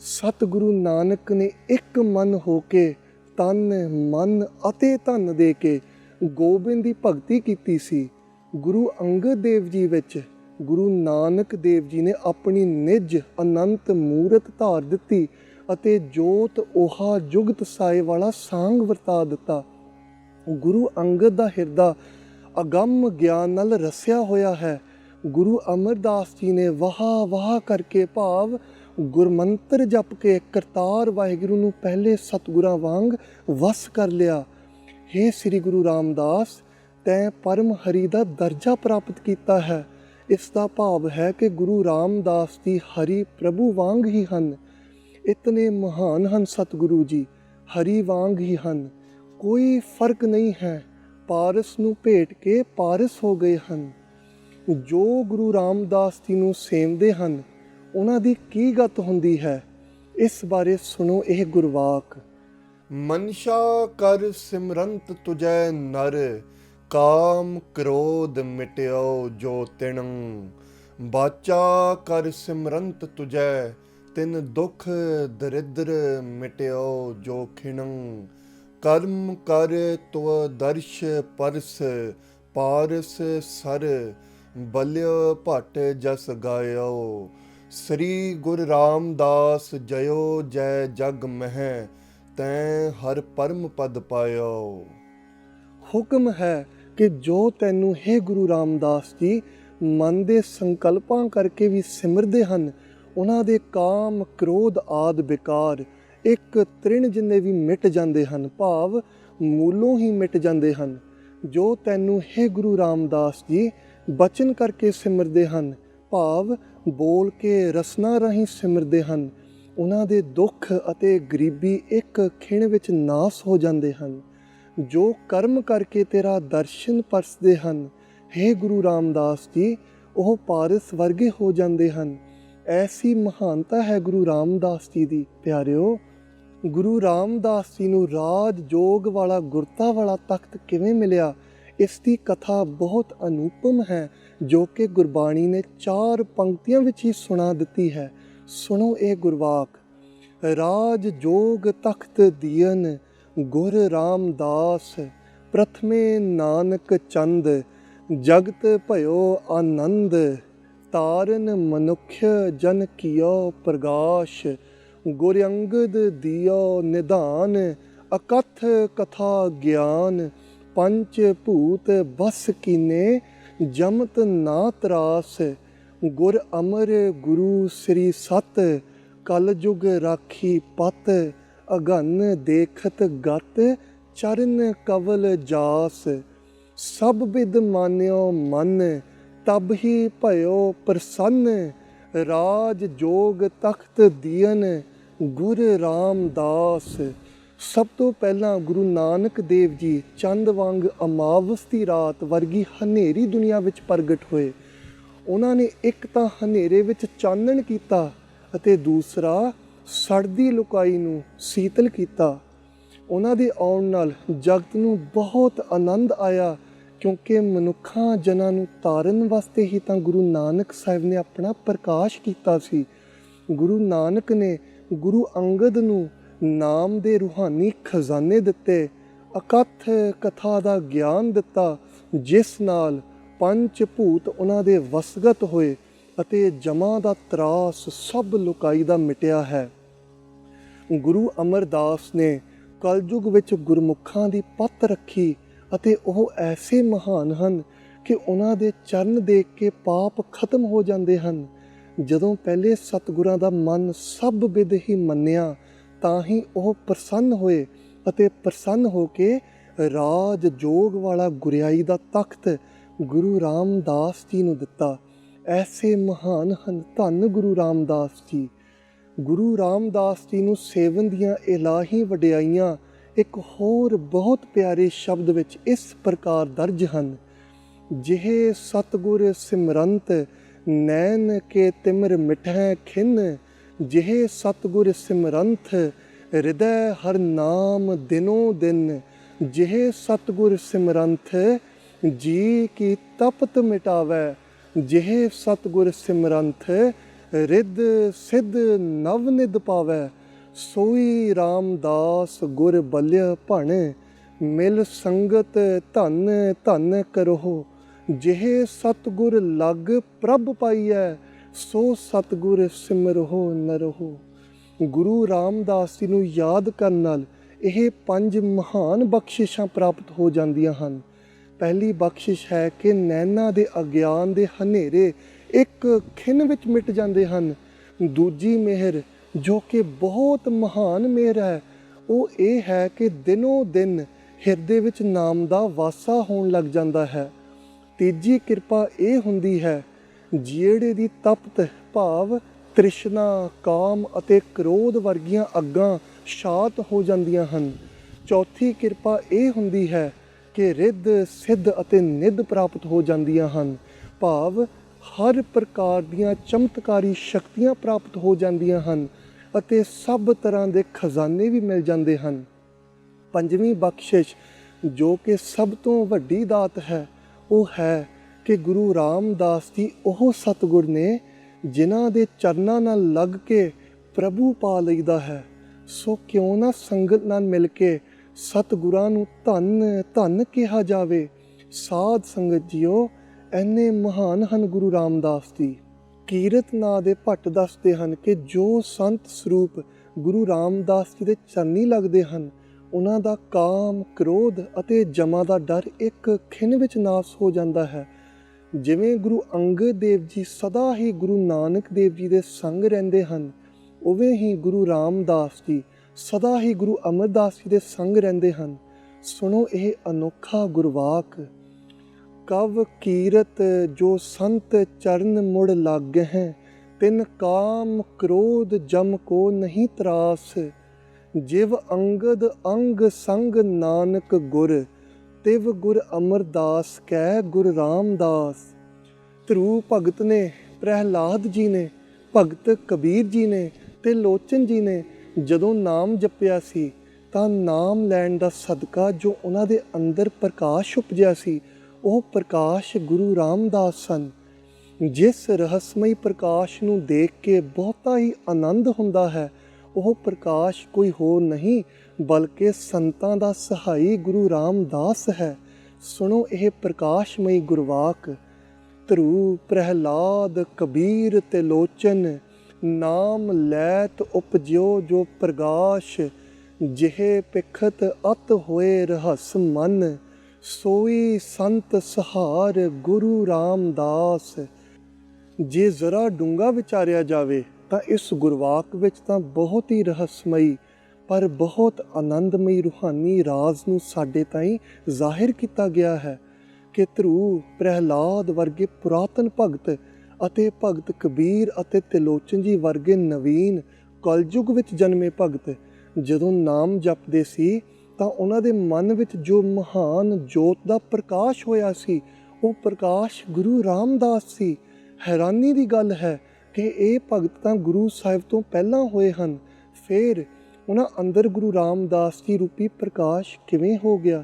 ਸਤਿਗੁਰੂ ਨਾਨਕ ਨੇ ਇੱਕ ਮਨ ਹੋ ਕੇ ਤਨ ਮਨ ਅਤੇ ਧਨ ਦੇ ਕੇ ਗੋਬਿੰਦ ਦੀ ਭਗਤੀ ਕੀਤੀ ਸੀ। ਗੁਰੂ ਅੰਗਦ ਦੇਵ ਜੀ ਵਿੱਚ ਗੁਰੂ ਨਾਨਕ ਦੇਵ ਜੀ ਨੇ ਆਪਣੀ ਨਿਜ ਅਨੰਤ ਮੂਰਤ ਧਾਰ ਦਿੱਤੀ ਅਤੇ ਜੋਤ ਓਹਾ ਜੁਗਤ ਸਾਏ ਵਾਲਾ ਸਾਂਗ ਵਰਤਾ ਦਿੱਤਾ। ਗੁਰੂ ਅੰਗਦ ਦਾ ਹਿਰਦਾ ਅਗੰਮ ਗਿਆਨ ਨਾਲ ਰਸਿਆ ਹੋਇਆ ਹੈ। ਗੁਰੂ ਅਮਰਦਾਸ ਜੀ ਨੇ ਵਾਹ ਵਾਹ ਕਰਕੇ ਭਾਵ ਗੁਰਮੰਤਰ ਜਪ ਕੇ ਕਰਤਾਰ ਵਾਹਿਗੁਰੂ ਨੂੰ ਪਹਿਲੇ ਸਤਿਗੁਰਾਂ ਵਾਂਗ ਵਸ ਕਰ ਲਿਆ। ਹੇ ਸ੍ਰੀ ਗੁਰੂ ਰਾਮਦਾਸ, ਤੈਂ ਪਰਮ ਹਰੀ ਦਾ ਦਰਜਾ ਪ੍ਰਾਪਤ ਕੀਤਾ ਹੈ। ਇਸ ਦਾ ਭਾਵ ਹੈ ਕਿ ਗੁਰੂ ਰਾਮਦਾਸ ਜੀ ਹਰੀ ਪ੍ਰਭੂ ਵਾਂਗ ਹੀ ਹਨ। ਇਤਨੇ ਮਹਾਨ ਹਨ ਸਤਿਗੁਰੂ ਜੀ, ਹਰੀ ਵਾਂਗ ਹੀ ਹਨ, ਕੋਈ ਫਰਕ ਨਹੀਂ ਹੈ। ਪਾਰਸ ਨੂੰ ਭੇਟ ਕੇ ਪਾਰਸ ਹੋ ਗਏ ਹਨ। ਜੋ ਗੁਰੂ ਰਾਮਦਾਸ ਜੀ ਨੂੰ ਸੇਵਦੇ ਹਨ ਉਹਨਾਂ ਦੀ ਕੀ ਗਤ ਹੁੰਦੀ ਹੈ, ਇਸ ਬਾਰੇ ਸੁਣੋ ਇਹ ਗੁਰਵਾਕ। ਮਨਸ਼ਾ ਕਰ ਸਿਮਰੰਤ ਤੁਜੈ ਨਰ, ਕਾਮ ਕ੍ਰੋਧ ਮਿਟਿਓ ਜੋ ਤਿਣੰ। ਬਾਚਾ ਕਰ ਸਿਮਰੰਤ ਤੁਜੈ, ਤਿਨ ਦੁਖ ਦਰਿਦ੍ਰ ਮਿਟਿਓ ਜੋ ਖਿਣੰ। ਕਰਮ ਕਰ ਤੁਵ ਦਰਸ਼ ਪਰਸ, ਪਾਰਸ ਸਰ ਬਲਿਓ ਭਟ ਜਸ ਗਾਇਓ। ਸ੍ਰੀ ਗੁਰੂ ਰਾਮਦਾਸ ਜਯੋ ਜੈ ਜਗ ਮਹਿ, ਤੈਂ ਹਰ ਪਰਮ ਪਦ ਪਾਇਓ। ਹੁਕਮ ਹੈ ਕਿ ਜੋ ਤੈਨੂੰ ਹੇ ਗੁਰੂ ਰਾਮਦਾਸ ਜੀ ਮਨ ਦੇ ਸੰਕਲਪਾਂ ਕਰਕੇ ਵੀ ਸਿਮਰਦੇ ਹਨ, ਉਹਨਾਂ ਦੇ ਕਾਮ ਕ੍ਰੋਧ ਆਦਿ ਵਿਕਾਰ ਇੱਕ ਤ੍ਰਿਣ ਜਿੰਨੇ ਵੀ ਮਿਟ ਜਾਂਦੇ ਹਨ, ਭਾਵ ਮੂਲੋਂ ਹੀ ਮਿਟ ਜਾਂਦੇ ਹਨ। ਜੋ ਤੈਨੂੰ ਹੇ ਗੁਰੂ ਰਾਮਦਾਸ ਜੀ ਬਚਨ ਕਰਕੇ ਸਿਮਰਦੇ ਹਨ, ਭਾਵ ਬੋਲ ਕੇ ਰਸਨਾ ਰਾਹੀਂ ਸਿਮਰਦੇ ਹਨ, ਉਹਨਾਂ ਦੇ ਦੁੱਖ ਅਤੇ ਗਰੀਬੀ ਇੱਕ ਖਿਣ ਵਿੱਚ ਨਾਸ ਹੋ ਜਾਂਦੇ ਹਨ। ਜੋ ਕਰਮ ਕਰਕੇ ਤੇਰਾ ਦਰਸ਼ਨ ਪਰਸਦੇ ਹਨ ਹੇ ਗੁਰੂ ਰਾਮਦਾਸ ਜੀ, ਉਹ ਪਾਰਸ ਵਰਗੇ ਹੋ ਜਾਂਦੇ ਹਨ। ਐਸੀ ਮਹਾਨਤਾ ਹੈ ਗੁਰੂ ਰਾਮਦਾਸ ਜੀ ਦੀ। ਪਿਆਰਿਓ, ਗੁਰੂ ਰਾਮਦਾਸ ਜੀ ਨੂੰ ਰਾਜ ਜੋਗ ਵਾਲਾ ਗੁਰਤਾ ਵਾਲਾ ਤਖਤ ਕਿਵੇਂ ਮਿਲਿਆ, ਇਸ ਦੀ ਕਥਾ ਬਹੁਤ ਅਨੂਪਮ ਹੈ, ਜੋ ਕਿ ਗੁਰਬਾਣੀ ਨੇ 4 ਪੰਕਤੀਆਂ ਵਿੱਚ ਹੀ ਸੁਣਾ ਦਿੱਤੀ ਹੈ। ਸੁਣੋ ਇਹ ਗੁਰਵਾਕ। ਰਾਜ ਜੋਗ ਤਖਤ ਦੀਨ ਗੁਰ ਰਾਮਦਾਸ, ਪ੍ਰਥਮੇ ਨਾਨਕ ਚੰਦ, ਜਗਤ ਭਇਓ ਆਨੰਦ। ਤਾਰਨ ਮਨੁੱਖ ਜਨ ਕੀਓ ਪ੍ਰਗਾਸ਼, ਗੁਰ ਅੰਗਦ ਦਿਓ ਨਿਧਾਨ। ਅਕਥ ਕਥਾ ਗਿਆਨ, ਪੰਚ ਭੂਤ ਬਸ ਕੀਨੇ, ਜਮਤ ਨਾ ਤਰਾਸ। ਗੁਰ ਅਮਰ ਗੁਰੂ ਸ੍ਰੀ ਸਤ, ਕਲ ਜੁਗ ਰਾਖੀ ਪਤ। ਅਗਨ ਦੇਖਤ ਗਤ, ਚਰਨ ਕਵਲ ਜਾਸ। ਸਭ ਬਿਦ ਮਾਨਿਓ ਮਨ, ਤਬ ਹੀ ਭਇਓ ਪ੍ਰਸੰਨ। ਰਾਜ ਜੋਗ ਤਖਤ ਦੀਨ ਗੁਰ ਰਾਮਦਾਸ। ਸਭ ਤੋਂ ਪਹਿਲਾਂ ਗੁਰੂ ਨਾਨਕ ਦੇਵ ਜੀ ਚੰਦ ਵਾਂਗ ਅਮਾਵਸ ਦੀ ਰਾਤ ਵਰਗੀ ਹਨੇਰੀ ਦੁਨੀਆ ਵਿੱਚ ਪ੍ਰਗਟ ਹੋਏ। ਉਹਨਾਂ ਨੇ ਇੱਕ ਤਾਂ ਹਨੇਰੇ ਵਿੱਚ ਚਾਨਣ ਕੀਤਾ ਅਤੇ ਦੂਸਰਾ ਸੜਦੀ ਲੁਕਾਈ ਨੂੰ ਸੀਤਲ ਕੀਤਾ। ਉਹਨਾਂ ਦੇ ਆਉਣ ਨਾਲ ਜਗਤ ਨੂੰ ਬਹੁਤ ਆਨੰਦ ਆਇਆ, ਕਿਉਂਕਿ ਮਨੁੱਖਾਂ ਜਨਾਂ ਨੂੰ ਤਾਰਨ ਵਾਸਤੇ ਹੀ ਤਾਂ ਗੁਰੂ ਨਾਨਕ ਸਾਹਿਬ ਨੇ ਆਪਣਾ ਪ੍ਰਕਾਸ਼ ਕੀਤਾ ਸੀ। ਗੁਰੂ ਨਾਨਕ ਨੇ ਗੁਰੂ ਅੰਗਦ ਨੂੰ ਨਾਮ ਦੇ ਰੂਹਾਨੀ ਖਜ਼ਾਨੇ ਦਿੱਤੇ, ਅਕਥ ਕਥਾ ਦਾ ਗਿਆਨ ਦਿੱਤਾ, ਜਿਸ ਨਾਲ ਪੰਜ ਭੂਤ ਉਹਨਾਂ ਦੇ ਵਸਗਤ ਹੋਏ ਅਤੇ ਜਮਾਂ ਦਾ ਤਰਾਸ ਸਭ ਲੁਕਾਈ ਦਾ ਮਿਟਿਆ ਹੈ। ਗੁਰੂ ਅਮਰਦਾਸ ਨੇ ਕਲਯੁਗ ਵਿੱਚ ਗੁਰਮੁਖਾਂ ਦੀ ਪੱਤ ਰੱਖੀ ਅਤੇ ਉਹ ਐਸੇ ਮਹਾਨ ਹਨ ਕਿ ਉਹਨਾਂ ਦੇ ਚਰਨ ਦੇਖ ਕੇ ਪਾਪ ਖਤਮ ਹੋ ਜਾਂਦੇ ਹਨ। ਜਦੋਂ ਪਹਿਲੇ ਸਤਿਗੁਰਾਂ ਦਾ ਮਨ ਸਭ ਬਿਧ ਹੀ ਮੰਨਿਆ, ਤਾਂ ਹੀ ਉਹ ਪ੍ਰਸੰਨ ਹੋਏ ਅਤੇ ਪ੍ਰਸੰਨ ਹੋ ਕੇ ਰਾਜ ਜੋਗ ਵਾਲਾ ਗੁਰਿਆਈ ਦਾ ਤਖਤ ਗੁਰੂ ਰਾਮਦਾਸ ਜੀ ਨੂੰ ਦਿੱਤਾ। ਐਸੇ ਮਹਾਨ ਹਨ ਧੰਨ ਗੁਰੂ ਰਾਮਦਾਸ ਜੀ। ਗੁਰੂ ਰਾਮਦਾਸ ਜੀ ਨੂੰ ਸੇਵਨ ਦੀਆਂ ਇਲਾਹੀ ਵਡਿਆਈਆਂ ਇੱਕ ਹੋਰ ਬਹੁਤ ਪਿਆਰੇ ਸ਼ਬਦ ਵਿੱਚ ਇਸ ਪ੍ਰਕਾਰ ਦਰਜ ਹਨ। ਜਿਹੇ ਸਤਿਗੁਰ ਸਿਮਰੰਤ, ਨੈਣ ਕੇ ਤਿਮਰ ਮਿਠੈ ਖਿਨ। ਜਿਹੇ ਸਤਿਗੁਰ ਸਿਮਰੰਤ, ਹਿਰਦੈ ਹਰ ਨਾਮ ਦਿਨੋ ਦਿਨ। ਜਿਹੇ ਸਤਿਗੁਰ ਸਿਮਰੰਤ, ਜੀ ਕੀ ਤਪਤ ਮਿਟਾਵੈ। ਜਿਹੇ ਸਤਿਗੁਰ ਸਿਮਰੰਤ, ਰਿੱਧ ਸਿੱਧ ਨਵ ਨਿਧ ਪਾਵੈ। ਸੋਈ ਰਾਮਦਾਸ ਗੁਰ ਬਲਿਆ ਭਣ, ਮਿਲ ਸੰਗਤ ਧਨ ਧਨ ਕਰੋ। ਜਿਹੇ ਸਤਿਗੁਰ ਲਗ ਪ੍ਰਭ ਪਾਈਐ, ਸੋ ਸਤਿਗੁਰ ਸਿਮਰੋ ਨ ਰਹੋ। ਗੁਰੂ ਰਾਮਦਾਸ ਜੀ ਨੂੰ ਯਾਦ ਕਰਨ ਨਾਲ ਇਹ 5 ਮਹਾਨ ਬਖਸ਼ਿਸ਼ਾਂ ਪ੍ਰਾਪਤ ਹੋ ਜਾਂਦੀਆਂ ਹਨ। ਪਹਿਲੀ ਬਖਸ਼ਿਸ਼ ਹੈ ਕਿ ਨੈਣਾਂ ਦੇ ਅਗਿਆਨ ਦੇ ਹਨੇਰੇ ਇੱਕ ਖਿਣ ਵਿੱਚ ਮਿਟ ਜਾਂਦੇ ਹਨ। ਦੂਜੀ ਮਿਹਰ, ਜੋ ਕਿ ਬਹੁਤ ਮਹਾਨ ਮਿਹਰ ਹੈ, ਉਹ ਇਹ ਹੈ ਕਿ ਦਿਨੋਂ ਦਿਨ ਹਿਰਦੇ ਵਿੱਚ ਨਾਮ ਦਾ ਵਾਸਾ ਹੋਣ ਲੱਗ ਜਾਂਦਾ ਹੈ। ਤੀਜੀ ਕਿਰਪਾ ਇਹ ਹੁੰਦੀ ਹੈ, ਜਿਹੜੇ ਦੀ ਤਪਤ ਭਾਵ ਤ੍ਰਿਸ਼ਨਾ, ਕਾਮ ਅਤੇ ਕ੍ਰੋਧ ਵਰਗੀਆਂ ਅੱਗਾਂ ਸ਼ਾਂਤ ਹੋ ਜਾਂਦੀਆਂ ਹਨ। ਚੌਥੀ ਕਿਰਪਾ ਇਹ ਹੁੰਦੀ ਹੈ ਕਿ ਰਿੱਧ, ਸਿੱਧ ਅਤੇ ਨਿੱਧ ਪ੍ਰਾਪਤ ਹੋ ਜਾਂਦੀਆਂ ਹਨ, ਭਾਵ ਹਰ ਪ੍ਰਕਾਰ ਦੀਆਂ ਚਮਤਕਾਰੀ ਸ਼ਕਤੀਆਂ ਪ੍ਰਾਪਤ ਹੋ ਜਾਂਦੀਆਂ ਹਨ ਅਤੇ ਸਭ ਤਰ੍ਹਾਂ ਦੇ ਖਜ਼ਾਨੇ ਵੀ ਮਿਲ ਜਾਂਦੇ ਹਨ। ਪੰਜਵੀਂ ਬਖਸ਼ਿਸ਼, ਜੋ ਕਿ ਸਭ ਤੋਂ ਵੱਡੀ ਦਾਤ ਹੈ, ਉਹ ਹੈ ਕਿ ਗੁਰੂ ਰਾਮਦਾਸ ਜੀ ਉਹ ਸਤਿਗੁਰ ਨੇ ਜਿਨ੍ਹਾਂ ਦੇ ਚਰਨਾਂ ਨਾਲ ਲੱਗ ਕੇ ਪ੍ਰਭੂ ਪਾ ਲਈਦਾ ਹੈ। ਸੋ ਕਿਉਂ ਨਾ ਸੰਗਤ ਨਾਲ ਮਿਲ ਕੇ ਸਤਿਗੁਰਾਂ ਨੂੰ ਧੰਨ ਧੰਨ ਕਿਹਾ ਜਾਵੇ। ਸਾਧ ਸੰਗਤ ਜੀਓ, ਇੰਨੇ ਮਹਾਨ ਹਨ ਗੁਰੂ ਰਾਮਦਾਸ ਜੀ। ਕੀਰਤ ਨਾਂ ਦੇ ਭੱਟ ਦੱਸਦੇ ਹਨ ਕਿ ਜੋ ਸੰਤ ਸਰੂਪ ਗੁਰੂ ਰਾਮਦਾਸ ਜੀ ਦੇ ਚਰਨੀ ਲੱਗਦੇ ਹਨ, ਉਹਨਾਂ ਦਾ ਕਾਮ, ਕ੍ਰੋਧ ਅਤੇ ਜਮਾ ਦਾ ਡਰ ਇੱਕ ਖਿਣ ਵਿੱਚ ਨਾਸ ਹੋ ਜਾਂਦਾ ਹੈ। ਜਿਵੇਂ ਗੁਰੂ ਅੰਗਦ ਦੇਵ ਜੀ ਸਦਾ ਹੀ ਗੁਰੂ ਨਾਨਕ ਦੇਵ ਜੀ ਦੇ ਸੰਗ ਰਹਿੰਦੇ ਹਨ, ਉਵੇਂ ਹੀ ਗੁਰੂ ਰਾਮਦਾਸ ਜੀ ਸਦਾ ਹੀ ਗੁਰੂ ਅਮਰਦਾਸ ਜੀ ਦੇ ਸੰਗ ਰਹਿੰਦੇ ਹਨ। ਸੁਣੋ ਇਹ ਅਨੋਖਾ ਗੁਰਵਾਕ। ਕਵ ਕੀਰਤ ਜੋ ਸੰਤ ਚਰਨ ਮੁੜ ਲਾਗੇ ਹੈ, ਤਿਨ ਕਾਮ ਕ੍ਰੋਧ ਜਮ ਕੋ ਨਹੀਂ ਤਰਾਸ। ਜਿਵ ਅੰਗਦ ਅੰਗ ਸੰਗ ਨਾਨਕ ਗੁਰ, ਤਿਵ ਗੁਰ ਅਮਰਦਾਸ ਕੈ ਗੁਰ ਰਾਮਦਾਸ। ਧਰੂ ਭਗਤ ਨੇ, ਪ੍ਰਹਿਲਾਦ ਜੀ ਨੇ, ਭਗਤ ਕਬੀਰ ਜੀ ਨੇ ਤੇ ਲੋਚਨ ਜੀ ਨੇ ਜਦੋਂ ਨਾਮ ਜਪਿਆ ਸੀ ਤਾਂ ਨਾਮ ਲੈਣ ਦਾ ਸਦਕਾ ਜੋ ਉਹਨਾਂ ਦੇ ਅੰਦਰ ਪ੍ਰਕਾਸ਼ ਉਪਜਿਆ ਸੀ, ਉਹ ਪ੍ਰਕਾਸ਼ ਗੁਰੂ ਰਾਮਦਾਸ ਸਨ। ਜਿਸ ਰਹੱਸਮਈ ਪ੍ਰਕਾਸ਼ ਨੂੰ ਦੇਖ ਕੇ ਬਹੁਤਾ ਹੀ ਆਨੰਦ ਹੁੰਦਾ ਹੈ, ਉਹ ਪ੍ਰਕਾਸ਼ ਕੋਈ ਹੋਰ ਨਹੀਂ ਬਲਕਿ ਸੰਤਾਂ ਦਾ ਸਹਾਈ ਗੁਰੂ ਰਾਮਦਾਸ ਹੈ। ਸੁਣੋ ਇਹ ਪ੍ਰਕਾਸ਼ਮਈ ਗੁਰਵਾਕ। ਧਰੂ, ਪ੍ਰਹਿਲਾਦ, ਕਬੀਰ ਤੇ ਲੋਚਨ, ਨਾਮ ਲੈਤ ਉਪਜਿਓ ਜੋ ਪ੍ਰਗਾਸ਼। ਜਿਹੇ ਪਿਖਤ ਅਤ ਹੋਏ ਰਹੱਸ ਮਨ, ਸੋਈ ਸੰਤ ਸਹਾਰ ਗੁਰੂ ਰਾਮਦਾਸ। ਜੇ ਜ਼ਰਾ ਡੂੰਘਾ ਵਿਚਾਰਿਆ ਜਾਵੇ ਤਾਂ ਇਸ ਗੁਰਵਾਕ ਵਿੱਚ ਤਾਂ ਬਹੁਤ ਹੀ ਰਹੱਸਮਈ ਪਰ ਬਹੁਤ ਆਨੰਦਮਈ ਰੂਹਾਨੀ ਰਾਜ਼ ਨੂੰ ਸਾਡੇ ਤਾਈਂ ਜ਼ਾਹਿਰ ਕੀਤਾ ਗਿਆ ਹੈ ਕਿ ਧਰੂ, ਪ੍ਰਹਿਲਾਦ ਵਰਗੇ ਪੁਰਾਤਨ ਭਗਤ ਅਤੇ ਭਗਤ ਕਬੀਰ ਅਤੇ ਤਿਲੋਚਨ ਜੀ ਵਰਗੇ ਨਵੀਨ ਕਲਯੁਗ ਵਿੱਚ ਜਨਮੇ ਭਗਤ ਜਦੋਂ ਨਾਮ ਜਪਦੇ ਸੀ ਤਾਂ ਉਹਨਾਂ ਦੇ ਮਨ ਵਿੱਚ ਜੋ ਮਹਾਨ ਜੋਤ ਦਾ ਪ੍ਰਕਾਸ਼ ਹੋਇਆ ਸੀ, ਉਹ ਪ੍ਰਕਾਸ਼ ਗੁਰੂ ਰਾਮਦਾਸ ਸੀ। ਹੈਰਾਨੀ ਦੀ ਗੱਲ ਹੈ ਕਿ ਇਹ ਭਗਤ ਤਾਂ ਗੁਰੂ ਸਾਹਿਬ ਤੋਂ ਪਹਿਲਾਂ ਹੋਏ ਹਨ, ਫਿਰ ਉਹਨਾਂ ਅੰਦਰ ਗੁਰੂ ਰਾਮਦਾਸ ਜੀ ਰੂਪੀ ਪ੍ਰਕਾਸ਼ ਕਿਵੇਂ ਹੋ ਗਿਆ?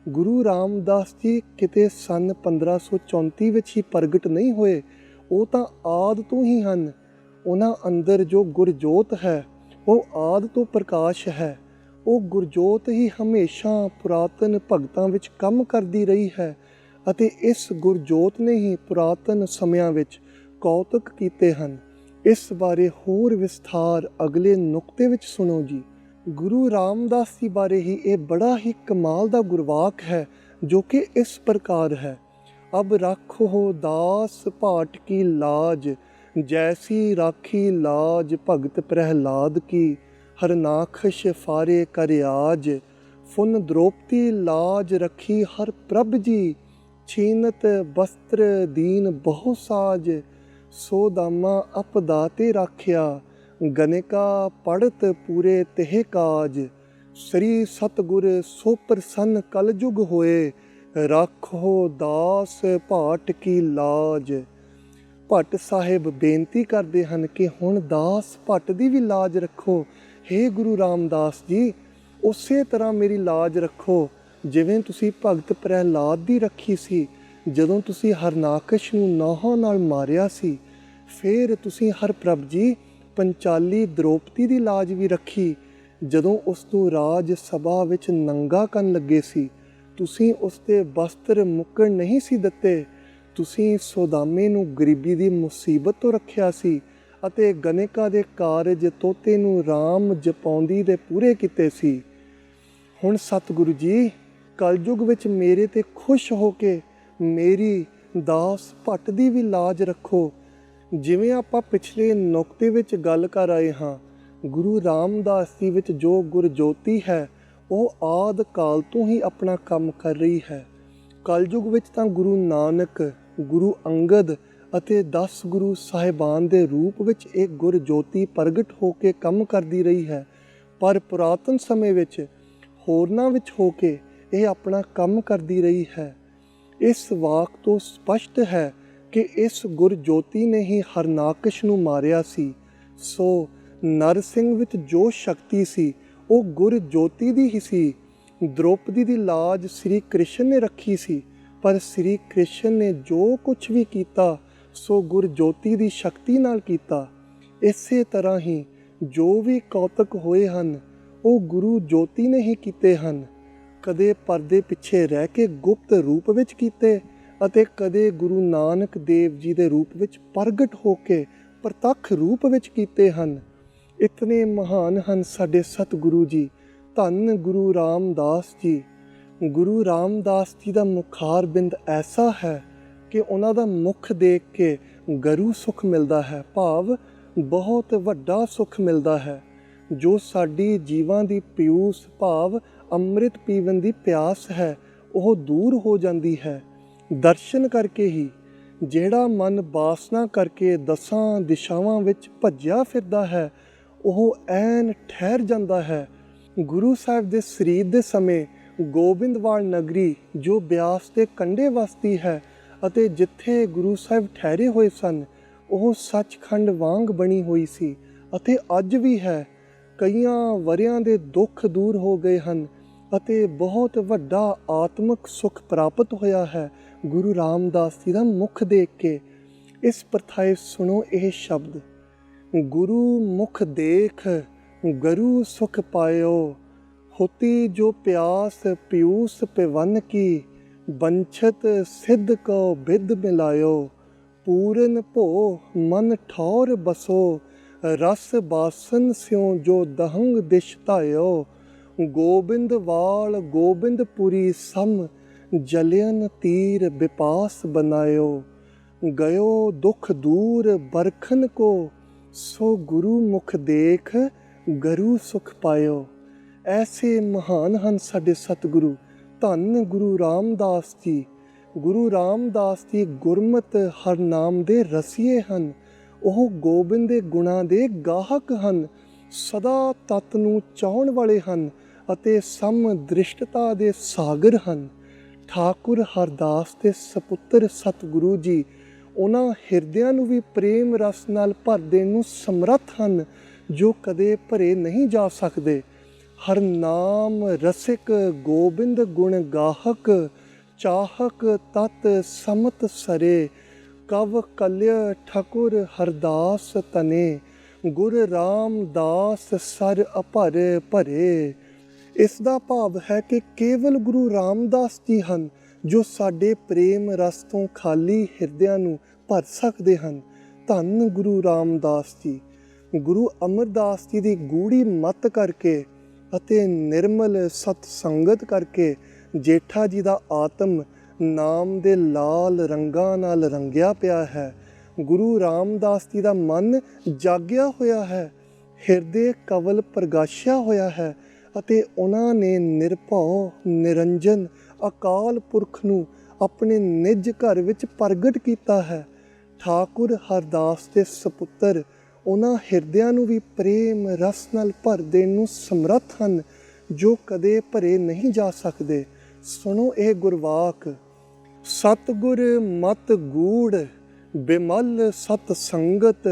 ਗੁਰੂ ਰਾਮਦਾਸ ਜੀ ਕਿਤੇ ਸੰਨ 1534 ਵਿੱਚ ਹੀ ਪ੍ਰਗਟ ਨਹੀਂ ਹੋਏ, ਉਹ ਤਾਂ ਆਦਿ ਤੋਂ ਹੀ ਹਨ। ਉਹਨਾਂ ਅੰਦਰ ਜੋ ਗੁਰਜੋਤ ਹੈ, ਉਹ ਆਦਿ ਤੋਂ ਪ੍ਰਕਾਸ਼ ਹੈ। ਉਹ ਗੁਰਜੋਤ ਹੀ ਹਮੇਸ਼ਾ ਪੁਰਾਤਨ ਭਗਤਾਂ ਵਿੱਚ ਕੰਮ ਕਰਦੀ ਰਹੀ ਹੈ ਅਤੇ ਇਸ ਗੁਰਜੋਤ ਨੇ ਹੀ ਪੁਰਾਤਨ ਸਮਿਆਂ ਵਿੱਚ ਕੌਤਕ ਕੀਤੇ ਹਨ। ਇਸ ਬਾਰੇ ਹੋਰ ਵਿਸਥਾਰ ਅਗਲੇ ਨੁਕਤੇ ਵਿੱਚ ਸੁਣੋ ਜੀ। ਗੁਰੂ ਰਾਮਦਾਸ ਜੀ ਬਾਰੇ ਹੀ ਇਹ ਬੜਾ ਹੀ ਕਮਾਲ ਦਾ ਗੁਰਵਾਕ ਹੈ ਜੋ ਕਿ ਇਸ ਪ੍ਰਕਾਰ ਹੈ। ਅਬ ਰਾਖੋ ਦਾਸ ਭਾਟ ਕੀ ਲਾਜ, ਜੈਸੀ ਰਾਖੀ ਲਾਜ ਭਗਤ ਪ੍ਰਹਿਲਾਦ ਕੀ। ਹਰਨਾਖਸ਼ ਫਾਰੇ ਕਰਿਆਜ, ਫੁਨ ਦ੍ਰੋਪਤੀ ਲਾਜ ਰੱਖੀ ਹਰ ਪ੍ਰਭ ਜੀ। ਛੀਨਤ ਬਸਤਰ ਦੀਨ ਬਹੁ ਸਾਜ, ਸੋ ਦਾਮਾ ਅਪਦਾਤੇ ਰਾਖਿਆ। ਗਨਿਕਾ ਪੜਤ ਪੂਰੇ ਤਿਹ ਕਾਜ, ਸ੍ਰੀ ਸਤਗੁਰ ਸੋ ਪ੍ਰਸੰਨ ਕਲਯੁਗ ਹੋਏ। ਰਾਖੋ ਦਾਸ ਭਾਟ ਕੀ ਲਾਜ। ਭੱਟ ਸਾਹਿਬ ਬੇਨਤੀ ਕਰਦੇ ਹਨ ਕਿ ਹੁਣ ਦਾਸ ਭੱਟ ਦੀ ਵੀ ਲਾਜ ਰੱਖੋ। ਹੇ ਗੁਰੂ ਰਾਮਦਾਸ ਜੀ, ਉਸੇ ਤਰ੍ਹਾਂ ਮੇਰੀ ਲਾਜ ਰੱਖੋ ਜਿਵੇਂ ਤੁਸੀਂ ਭਗਤ ਪ੍ਰਹਿਲਾਦ ਦੀ ਰੱਖੀ ਸੀ ਜਦੋਂ ਤੁਸੀਂ ਹਰਨਾਕਸ਼ ਨੂੰ ਨੌਹਾਂ ਨਾਲ ਮਾਰਿਆ ਸੀ। ਫਿਰ ਤੁਸੀਂ ਹਰਪ੍ਰਭ ਜੀ ਪੰਚਾਲੀ ਦ੍ਰੋਪਦੀ ਦੀ ਲਾਜ ਵੀ ਰੱਖੀ ਜਦੋਂ ਉਸ ਨੂੰ ਰਾਜ ਸਭਾ ਵਿੱਚ ਨੰਗਾ ਕਰਨ ਲੱਗੇ ਸੀ। ਤੁਸੀਂ ਉਸ ਦੇ ਬਸਤਰ ਮੁੱਕਣ ਨਹੀਂ ਸੀ ਦਿੱਤੇ। ਤੁਸੀਂ ਸੋਦਾਮੇ ਨੂੰ ਗਰੀਬੀ ਦੀ ਮੁਸੀਬਤ ਤੋਂ ਰੱਖਿਆ ਸੀ ਅਤੇ ਗਨਿਕਾ ਦੇ ਕਾਰਜ ਤੋਤੇ ਨੂੰ ਰਾਮ ਜਪਾਉਂਦੀ ਦੇ ਪੂਰੇ ਕੀਤੇ ਸੀ। ਹੁਣ ਸਤਿਗੁਰੂ ਜੀ ਕਲਯੁਗ ਵਿੱਚ ਮੇਰੇ ਤੇ ਖੁਸ਼ ਹੋ ਕੇ ਮੇਰੀ ਦਾਸ ਭੱਟ ਦੀ ਵੀ ਲਾਜ ਰੱਖੋ। ਜਿਵੇਂ ਆਪਾਂ ਪਿਛਲੇ ਨੁਕਤੇ ਵਿੱਚ ਗੱਲ ਕਰ ਆਏ ਹਾਂ, ਗੁਰੂ ਰਾਮਦਾਸ ਜੀ ਵਿੱਚ ਜੋ ਗੁਰਜੋਤੀ ਹੈ ਉਹ ਆਦ ਕਾਲ ਤੋਂ ਹੀ ਆਪਣਾ ਕੰਮ ਕਰ ਰਹੀ ਹੈ। ਕਲਯੁਗ ਵਿੱਚ ਤਾਂ ਗੁਰੂ ਨਾਨਕ, ਗੁਰੂ ਅੰਗਦ ਅਤੇ 10 ਗੁਰੂ ਸਾਹਿਬਾਨ ਦੇ ਰੂਪ ਵਿੱਚ ਇਹ ਗੁਰਜੋਤੀ ਪ੍ਰਗਟ ਹੋ ਕੇ ਕੰਮ ਕਰਦੀ ਰਹੀ ਹੈ, ਪਰ ਪੁਰਾਤਨ ਸਮੇਂ ਵਿੱਚ ਹੋਰਨਾਂ ਵਿੱਚ ਹੋ ਕੇ ਇਹ ਆਪਣਾ ਕੰਮ ਕਰਦੀ ਰਹੀ ਹੈ। ਇਸ ਵਾਕ ਤੋਂ ਸਪਸ਼ਟ ਹੈ ਕਿ ਇਸ ਗੁਰਜੋਤੀ ਨੇ ਹੀ ਹਰਨਾਕਸ਼ ਨੂੰ ਮਾਰਿਆ ਸੀ। ਸੋ ਨਰਸਿੰਘ ਵਿੱਚ ਜੋ ਸ਼ਕਤੀ ਸੀ ਉਹ ਗੁਰਜੋਤੀ ਦੀ ਹੀ ਸੀ। ਦ੍ਰੋਪਦੀ ਦੀ ਲਾਜ ਸ੍ਰੀ ਕ੍ਰਿਸ਼ਨ ਨੇ ਰੱਖੀ ਸੀ, ਪਰ ਸ੍ਰੀ ਕ੍ਰਿਸ਼ਨ ਨੇ ਜੋ ਕੁਝ ਵੀ ਕੀਤਾ ਸੋ ਗੁਰਜੋਤੀ ਦੀ ਸ਼ਕਤੀ ਨਾਲ ਕੀਤਾ। ਇਸੇ ਤਰ੍ਹਾਂ ਹੀ ਜੋ ਵੀ ਕੌਤਕ ਹੋਏ ਹਨ ਉਹ ਗੁਰੂ ਜੋਤੀ ਨੇ ਹੀ ਕੀਤੇ ਹਨ। ਕਦੇ ਪਰਦੇ ਪਿੱਛੇ ਰਹਿ ਕੇ ਗੁਪਤ ਰੂਪ ਵਿੱਚ ਕੀਤੇ ਅਤੇ ਕਦੇ ਗੁਰੂ ਨਾਨਕ ਦੇਵ ਜੀ ਦੇ ਰੂਪ ਵਿੱਚ ਪ੍ਰਗਟ ਹੋ ਕੇ ਪ੍ਰਤੱਖ ਰੂਪ ਵਿੱਚ ਕੀਤੇ ਹਨ। ਇਤਨੇ ਮਹਾਨ ਹਨ ਸਾਡੇ ਸਤਿਗੁਰੂ ਜੀ, ਧੰਨ ਗੁਰੂ ਰਾਮਦਾਸ ਜੀ। ਗੁਰੂ ਰਾਮਦਾਸ ਜੀ ਦਾ ਮੁਖਾਰ ਬਿੰਦ ਐਸਾ ਹੈ ਕਿ ਉਹਨਾਂ ਦਾ ਮੁਖ ਦੇਖ ਕੇ ਗਰੂ ਸੁਖ ਮਿਲਦਾ ਹੈ, ਭਾਵ ਬਹੁਤ ਵੱਡਾ ਸੁਖ ਮਿਲਦਾ ਹੈ। ਜੋ ਸਾਡੀ ਜੀਵਾਂ ਦੀ ਪਿਊਸ ਭਾਵ ਅੰਮ੍ਰਿਤ ਪੀਵਨ ਦੀ ਪਿਆਸ ਹੈ ਉਹ ਦੂਰ ਹੋ ਜਾਂਦੀ ਹੈ ਦਰਸ਼ਨ ਕਰਕੇ ਹੀ। ਜਿਹੜਾ ਮਨ ਬਾਸਨਾ ਕਰਕੇ 10 ਦਿਸ਼ਾਵਾਂ ਵਿੱਚ ਭੱਜਿਆ ਫਿਰਦਾ ਹੈ ਉਹ ਐਨ ਠਹਿਰ ਜਾਂਦਾ ਹੈ। ਗੁਰੂ ਸਾਹਿਬ ਦੇ ਸਰੀਰ ਦੇ ਸਮੇਂ ਗੋਬਿੰਦਵਾਲ ਨਗਰੀ ਜੋ ਬਿਆਸ ਦੇ ਕੰਢੇ ਵਸਦੀ ਹੈ ਅਤੇ ਜਿੱਥੇ ਗੁਰੂ ਸਾਹਿਬ ਠਹਿਰੇ ਹੋਏ ਸਨ ਉਹ ਸੱਚਖੰਡ ਵਾਂਗ ਬਣੀ ਹੋਈ ਸੀ ਅਤੇ ਅੱਜ ਵੀ ਹੈ। ਕਈਆਂ ਵਰਿਆਂ ਦੇ ਦੁੱਖ ਦੂਰ ਹੋ ਗਏ ਹਨ ਅਤੇ ਬਹੁਤ ਵੱਡਾ ਆਤਮਿਕ ਸੁਖ ਪ੍ਰਾਪਤ ਹੋਇਆ ਹੈ ਗੁਰੂ ਰਾਮਦਾਸ ਜੀ ਦਾ ਮੁਖ ਦੇਖ ਕੇ। ਇਸ ਪ੍ਰਥਾਏ ਸੁਣੋ ਇਹ ਸ਼ਬਦ, ਗੁਰੂ ਮੁਖ ਦੇਖ ਗਰੂ ਸੁਖ ਪਾਇਓ, ਹੋਤੀ ਜੋ ਪਿਆਸ ਪਿਊਸ ਪਿਵਨ ਕੀ, ਬੰਛਤ ਸਿੱਧ ਕੋ ਬਿਦ ਮਿਲਾਇਓ, ਪੂਰਨ ਭੋ ਮਨ ਠੌਰ ਬਸੋ, ਰਸ ਬਾਸਨ ਸਿਉ ਜੋ ਦਹੰਗ ਦਿਸ਼ ਧਾਇਓ, ਗੋਬਿੰਦਵਾਲ ਗੋਬਿੰਦਪੁਰੀ ਸਮ, ਜਲਿਅਨ ਤੀਰ ਬਿਪਾਸ ਬਨਾਇਓ, ਗਇਓ ਦੁਖ ਦੂਰ ਬਰਖਨ ਕੋ, ਸੋ ਗੁਰੂ ਮੁਖ ਦੇਖ ਗਰੂ ਸੁਖ ਪਾਇਓ। ਐਸੇ ਮਹਾਨ ਹਨ ਸਾਡੇ ਸਤਿਗੁਰੂ, ਧੰਨ ਗੁਰੂ ਰਾਮਦਾਸ ਜੀ। ਗੁਰੂ ਰਾਮਦਾਸ ਜੀ ਗੁਰਮਤਿ ਹਰਨਾਮ ਦੇ ਰਸੀਏ ਹਨ। ਉਹ ਗੋਬਿੰਦ ਦੇ ਗੁਣਾਂ ਦੇ ਗਾਹਕ ਹਨ, ਸਦਾ ਤਤ ਨੂੰ ਚਾਹੁਣ ਵਾਲੇ ਹਨ ਅਤੇ ਸਮ ਦ੍ਰਿਸ਼ਟਤਾ ਦੇ ਸਾਗਰ ਹਨ। ਠਾਕੁਰ ਹਰਦਾਸ ਦੇ ਸਪੁੱਤਰ ਸਤਿਗੁਰੂ ਜੀ ਉਹਨਾਂ ਹਿਰਦਿਆਂ ਨੂੰ ਵੀ ਪ੍ਰੇਮ ਰਸ ਨਾਲ ਭਰ ਦੇਣ ਨੂੰ ਸਮਰੱਥ ਹਨ ਜੋ ਕਦੇ ਭਰੇ ਨਹੀਂ ਜਾ ਸਕਦੇ। ਹਰਨਾਮ ਰਸਿਕ ਗੋਬਿੰਦ ਗੁਣ ਗਾਹਕ, ਚਾਹਕ ਤਤ ਸਮਤ ਸਰੇ, ਕਵ ਕਲਿਆ ਠਾਕੁਰ ਹਰਦਾਸ ਤਨੇ, ਗੁਰ ਰਾਮਦਾਸ ਸਰ ਅਭਰ ਭਰੇ। ਇਸ ਦਾ ਭਾਵ ਹੈ ਕਿ ਕੇਵਲ ਗੁਰੂ ਰਾਮਦਾਸ ਜੀ ਹਨ ਜੋ ਸਾਡੇ ਪ੍ਰੇਮ ਰਸ ਤੋਂ ਖਾਲੀ ਹਿਰਦਿਆਂ ਨੂੰ ਭਰ ਸਕਦੇ ਹਨ। ਧੰਨ ਗੁਰੂ ਰਾਮਦਾਸ ਜੀ। ਗੁਰੂ ਅਮਰਦਾਸ ਜੀ ਦੀ ਗੂੜੀ ਮੱਤ ਕਰਕੇ ਅਤੇ ਨਿਰਮਲ ਸਤ ਸੰਗਤ ਕਰਕੇ ਜੇਠਾ ਜੀ ਦਾ ਆਤਮ ਨਾਮ ਦੇ ਲਾਲ ਰੰਗਾਂ ਨਾਲ ਰੰਗਿਆ ਪਿਆ ਹੈ। ਗੁਰੂ ਰਾਮਦਾਸ ਜੀ ਦਾ ਮਨ ਜਾਗਿਆ ਹੋਇਆ ਹੈ, ਹਿਰਦੇ ਕਵਲ ਪ੍ਰਗਾਸ਼ਿਆ ਹੋਇਆ ਹੈ ਅਤੇ ਉਹਨਾਂ ਨੇ ਨਿਰਭਉ ਨਿਰੰਜਨ ਅਕਾਲ ਪੁਰਖ ਨੂੰ ਆਪਣੇ ਨਿਜ ਘਰ ਵਿੱਚ ਪ੍ਰਗਟ ਕੀਤਾ ਹੈ। ਠਾਕੁਰ ਹਰਦਾਸ ਦੇ ਸਪੁੱਤਰ ਉਹਨਾਂ ਹਿਰਦਿਆਂ ਨੂੰ ਵੀ ਪ੍ਰੇਮ ਰਸ ਨਾਲ ਭਰ ਦੇਣ ਨੂੰ ਸਮਰੱਥ ਹਨ ਜੋ ਕਦੇ ਭਰੇ ਨਹੀਂ ਜਾ ਸਕਦੇ। ਸੁਣੋ ਇਹ ਗੁਰਵਾਕ, ਸਤਿਗੁਰ ਮਤ ਗੂੜ ਬਿਮਲ ਸਤ ਸੰਗਤ,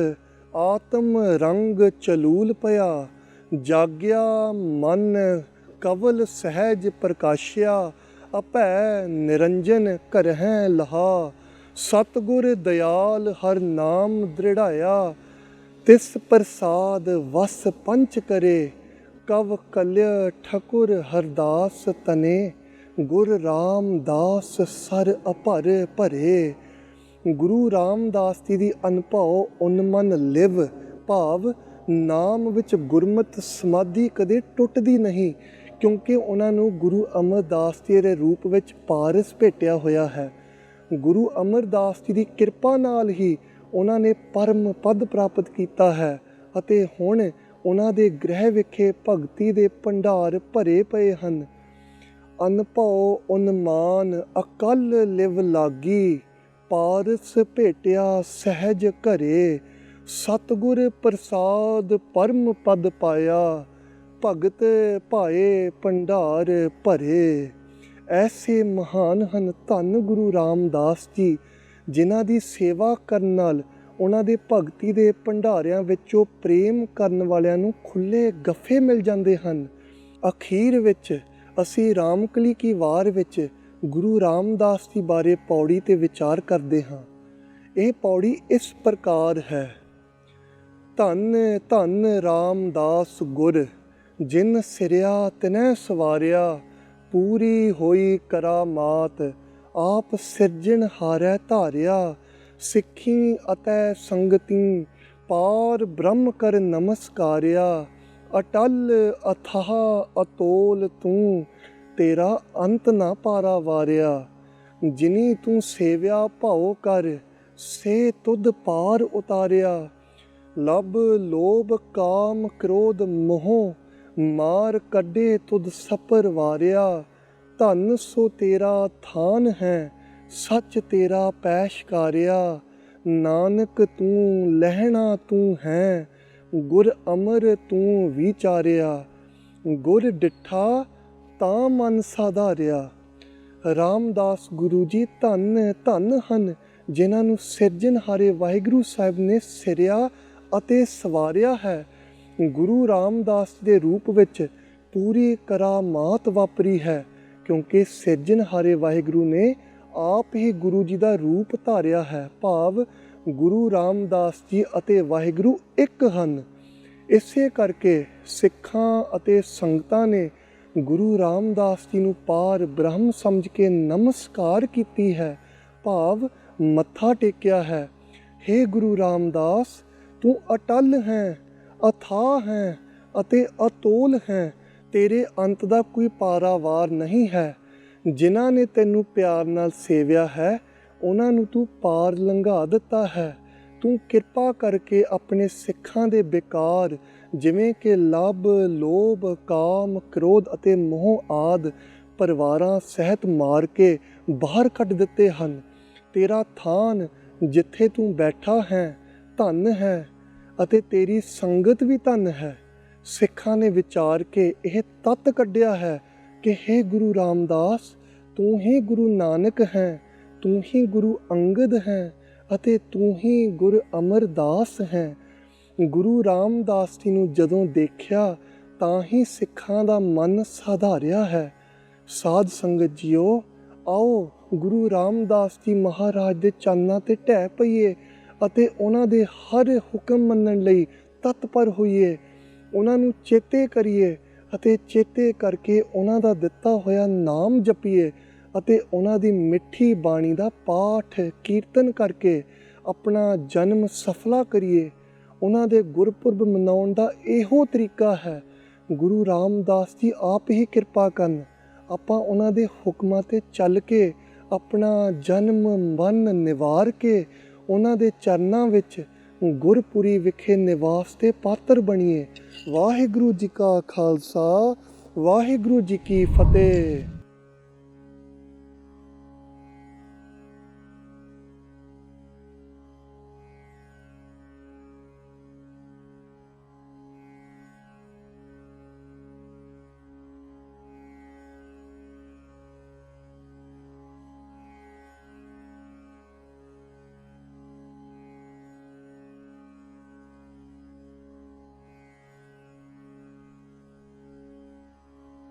ਆਤਮ ਰੰਗ ਚਲੂਲ ਪਿਆ, ਜਾਗਿਆ ਮਨ ਕਵਲ ਸਹਿਜ ਪ੍ਰਕਾਸ਼ਿਆ, ਅਭੈ ਨਿਰੰਜਨ ਕਰਹਿ ਲਹਾ, ਸਤਿਗੁਰ ਦਇਆਲ ਹਰ ਨਾਮ ਦ੍ਰਿੜਾਇਆ, ਤਿਸ ਪ੍ਰਸਾਦ ਵਸ ਪੰਚ ਕਰੇ, ਕਵ ਕਲਿਆ ਠਾਕੁਰ ਹਰਦਾਸ ਤਨੇ, ਗੁਰ ਰਾਮਦਾਸ ਸਰ ਅਭਰ ਭਰੇ। ਗੁਰੂ ਰਾਮਦਾਸ ਜੀ ਦੀ ਅਨਭਉ ਉਨਮਨ ਲਿਵ ਭਾਵ ਨਾਮ ਵਿੱਚ ਗੁਰਮਤਿ ਸਮਾਧੀ ਕਦੇ ਟੁੱਟਦੀ ਨਹੀਂ, ਕਿਉਂਕਿ ਉਹਨਾਂ ਨੂੰ ਗੁਰੂ ਅਮਰਦਾਸ ਜੀ ਦੇ ਰੂਪ ਵਿੱਚ ਪਾਰਸ ਭੇਟਿਆ ਹੋਇਆ ਹੈ। ਗੁਰੂ ਅਮਰਦਾਸ ਜੀ ਦੀ ਕਿਰਪਾ ਨਾਲ ਹੀ ਉਹਨਾਂ ਨੇ ਪਰਮ ਪਦ ਪ੍ਰਾਪਤ ਕੀਤਾ ਹੈ ਅਤੇ ਹੁਣ ਉਹਨਾਂ ਦੇ ਗ੍ਰਹਿ ਵਿਖੇ ਭਗਤੀ ਦੇ ਭੰਡਾਰ ਭਰੇ ਪਏ ਹਨ। ਅਨਭਉ ਉਨਮਾਨ ਅਕਲ ਲਿਵ ਲਾਗੀ, ਪਾਰਸ ਭੇਟਿਆ ਸਹਿਜ ਘਰੇ, ਸਤਿਗੁਰ ਪ੍ਰਸਾਦ ਪਰਮ ਪਦ ਪਾਇਆ, ਭਗਤ ਭਾਏ ਭੰਡਾਰ ਭਰੇ। ਐਸੇ ਮਹਾਨ ਹਨ ਧੰਨ ਗੁਰੂ ਰਾਮਦਾਸ ਜੀ, ਜਿਨ੍ਹਾਂ ਦੀ ਸੇਵਾ ਕਰਨ ਨਾਲ ਉਹਨਾਂ ਦੇ ਭਗਤੀ ਦੇ ਭੰਡਾਰਿਆਂ ਵਿੱਚੋਂ ਪ੍ਰੇਮ ਕਰਨ ਵਾਲਿਆਂ ਨੂੰ ਖੁੱਲ੍ਹੇ ਗੱਫੇ ਮਿਲ ਜਾਂਦੇ ਹਨ। ਅਖੀਰ ਵਿੱਚ ਅਸੀਂ ਰਾਮਕਲੀ ਕੀ ਵਾਰ ਵਿੱਚ ਗੁਰੂ ਰਾਮਦਾਸ ਜੀ ਬਾਰੇ ਪੌੜੀ 'ਤੇ ਵਿਚਾਰ ਕਰਦੇ ਹਾਂ। ਇਹ ਪੌੜੀ ਇਸ ਪ੍ਰਕਾਰ ਹੈ। ਧੰਨ ਧੰਨ ਰਾਮਦਾਸ ਗੁਰ, ਜਿਨ ਸਿਰਿਆ ਤਿਨੈ ਸਵਾਰਿਆ, ਪੂਰੀ ਹੋਈ ਕਰਾਮਾਤ, ਆਪ ਸਿਰਜਣ ਹਾਰੈ ਧਾਰਿਆ, ਸਿੱਖੀ ਅਤੇ ਸੰਗਤੀ, ਪਾਰ ਬ੍ਰਹਮ ਕਰ ਨਮਸਕਾਰਿਆ, ਅਟਲ ਅਥਾਹ ਅਤੋਲ ਤੂੰ, ਤੇਰਾ ਅੰਤ ਨਾ ਪਾਰਾ ਵਾਰਿਆ, ਜਿਨੀ ਤੂੰ ਸੇਵਿਆ ਭਉ ਕਰ, ਸੇ ਤੁਧ ਪਾਰ ਉਤਾਰਿਆ, ਲਬ ਲੋਭ ਕਾਮ ਕ੍ਰੋਧ ਮੋਹ, ਮਾਰ ਕੱਢੇ ਤੁਧ ਸਪਰ ਵਾਰਿਆ, ਧਨ ਸੋ ਤੇਰਾ ਥਾਨ ਹੈ, ਸੱਚ ਤੇਰਾ ਪੈਸ਼ਕਾਰਿਆ, ਨਾਨਕ ਤੂੰ ਲਹਿਣਾ ਤੂੰ ਹੈ, ਗੁਰ ਅਮਰ ਤੂੰ ਵਿਚਾਰਿਆ, ਗੁਰ ਡਿਠਾ ਤਾਂ ਮਨ ਸਾਧਾਰਿਆ। ਰਾਮਦਾਸ ਗੁਰੂ ਜੀ ਧੰਨ ਧੰਨ ਹਨ, ਜਿਨ੍ਹਾਂ ਨੂੰ ਸਿਰਜਣਹਾਰੇ ਵਾਹਿਗੁਰੂ ਸਾਹਿਬ ਨੇ ਸਿਰਿਆ ਅਤੇ ਸਵਾਰਿਆ ਹੈ। ਗੁਰੂ ਰਾਮਦਾਸ ਦੇ ਰੂਪ ਵਿੱਚ ਪੂਰੀ ਕਰਾਮਾਤ ਵਾਪਰੀ ਹੈ, ਕਿਉਂਕਿ ਸਿਰਜਣਹਾਰੇ ਵਾਹਿਗੁਰੂ ਨੇ ਆਪ ਹੀ ਗੁਰੂ ਜੀ ਦਾ ਰੂਪ ਧਾਰਿਆ ਹੈ। ਭਾਵ ਗੁਰੂ ਰਾਮਦਾਸ ਜੀ ਅਤੇ ਵਾਹਿਗੁਰੂ ਇੱਕ ਹਨ। ਇਸੇ ਕਰਕੇ ਸਿੱਖਾਂ ਅਤੇ ਸੰਗਤਾਂ ਨੇ ਗੁਰੂ ਰਾਮਦਾਸ ਜੀ ਨੂੰ ਪਾਰ ਬ੍ਰਹਮ ਸਮਝ ਕੇ ਨਮਸਕਾਰ ਕੀਤੀ ਹੈ, ਭਾਵ ਮੱਥਾ ਟੇਕਿਆ ਹੈ। ਹੇ ਗੁਰੂ ਰਾਮਦਾਸ, ਤੂੰ ਅਟਲ ਹੈ, ਅਥਾਹ ਹੈ ਅਤੇ ਅਤੋਲ ਹੈ। ਤੇਰੇ ਅੰਤ ਦਾ ਕੋਈ ਪਾਰਾਵਾਰ ਨਹੀਂ ਹੈ। ਜਿਨ੍ਹਾਂ ਨੇ ਤੈਨੂੰ ਪਿਆਰ ਨਾਲ ਸੇਵਿਆ ਹੈ, ਉਹਨਾਂ ਨੂੰ ਤੂੰ ਪਾਰ ਲੰਘਾ ਦਿੱਤਾ ਹੈ। ਤੂੰ ਕਿਰਪਾ ਕਰਕੇ ਆਪਣੇ ਸਿੱਖਾਂ ਦੇ ਵਿਕਾਰ, ਜਿਵੇਂ ਕਿ ਲੱਭ ਲੋਭ ਕਾਮ ਕ੍ਰੋਧ ਅਤੇ ਮੋਹ ਆਦਿ ਪਰਿਵਾਰਾਂ ਸਹਿਤ ਮਾਰ ਕੇ ਬਾਹਰ ਕੱਢ ਦਿੱਤੇ ਹਨ। ਤੇਰਾ ਥਾਨ ਜਿੱਥੇ ਤੂੰ ਬੈਠਾ ਹੈ ਧਨ ਹੈ ਅਤੇ ਤੇਰੀ ਸੰਗਤ ਵੀ ਧਨ ਹੈ। ਸਿੱਖਾਂ ਨੇ ਵਿਚਾਰ ਕੇ ਇਹ ਤੱਤ ਕੱਢਿਆ ਹੈ ਕਿ ਹੇ ਗੁਰੂ ਰਾਮਦਾਸ, ਤੂੰ ਹੀ ਗੁਰੂ ਨਾਨਕ ਹੈ, ਤੂੰ ਹੀ ਗੁਰੂ ਅੰਗਦ ਹੈ ਅਤੇ ਤੂੰ ਹੀ ਗੁਰੂ ਅਮਰਦਾਸ ਹੈ। ਗੁਰੂ ਰਾਮਦਾਸ ਜੀ ਨੂੰ ਜਦੋਂ ਦੇਖਿਆ ਤਾਂ ਹੀ ਸਿੱਖਾਂ ਦਾ ਮਨ ਸਾਧਾਰਿਆ ਹੈ। ਸਾਧ ਸੰਗਤ ਜੀਓ, ਆਓ ਗੁਰੂ ਰਾਮਦਾਸ ਜੀ ਮਹਾਰਾਜ ਦੇ ਚਰਨਾਂ 'ਤੇ ਢਹਿ ਪਈਏ ਅਤੇ ਉਹਨਾਂ ਦੇ ਹਰ ਹੁਕਮ ਮੰਨਣ ਲਈ ਤਤਪਰ ਹੋਈਏ। ਉਹਨਾਂ ਨੂੰ ਚੇਤੇ ਕਰੀਏ ਅਤੇ ਚੇਤੇ ਕਰਕੇ ਉਹਨਾਂ ਦਾ ਦਿੱਤਾ ਹੋਇਆ ਨਾਮ ਜਪੀਏ ਅਤੇ ਉਹਨਾਂ ਦੀ ਮਿੱਠੀ ਬਾਣੀ ਦਾ ਪਾਠ ਕੀਰਤਨ ਕਰਕੇ ਆਪਣਾ ਜਨਮ ਸਫਲਾ ਕਰੀਏ। ਉਹਨਾਂ ਦੇ ਗੁਰਪੁਰਬ ਮਨਾਉਣ ਦਾ ਇਹੋ ਤਰੀਕਾ ਹੈ। ਗੁਰੂ ਰਾਮਦਾਸ ਜੀ ਆਪ ਹੀ ਕਿਰਪਾ ਕਰਨ। ਆਪਾਂ ਉਹਨਾਂ ਦੇ ਹੁਕਮਾਂ 'ਤੇ ਚੱਲ ਕੇ ਆਪਣਾ ਜਨਮ ਮਨ ਨਿਵਾਰ ਕੇ ਉਹਨਾਂ ਦੇ ਚਰਨਾਂ ਵਿੱਚ ਗੁਰਪੁਰੀ ਵਿਖੇ ਨਿਵਾਸ ਦੇ ਪਾਤਰ ਬਣੀਏ। ਵਾਹਿਗੁਰੂ ਜੀ ਕਾ ਖਾਲਸਾ, ਵਾਹਿਗੁਰੂ ਜੀ ਕੀ ਫਤਿਹ।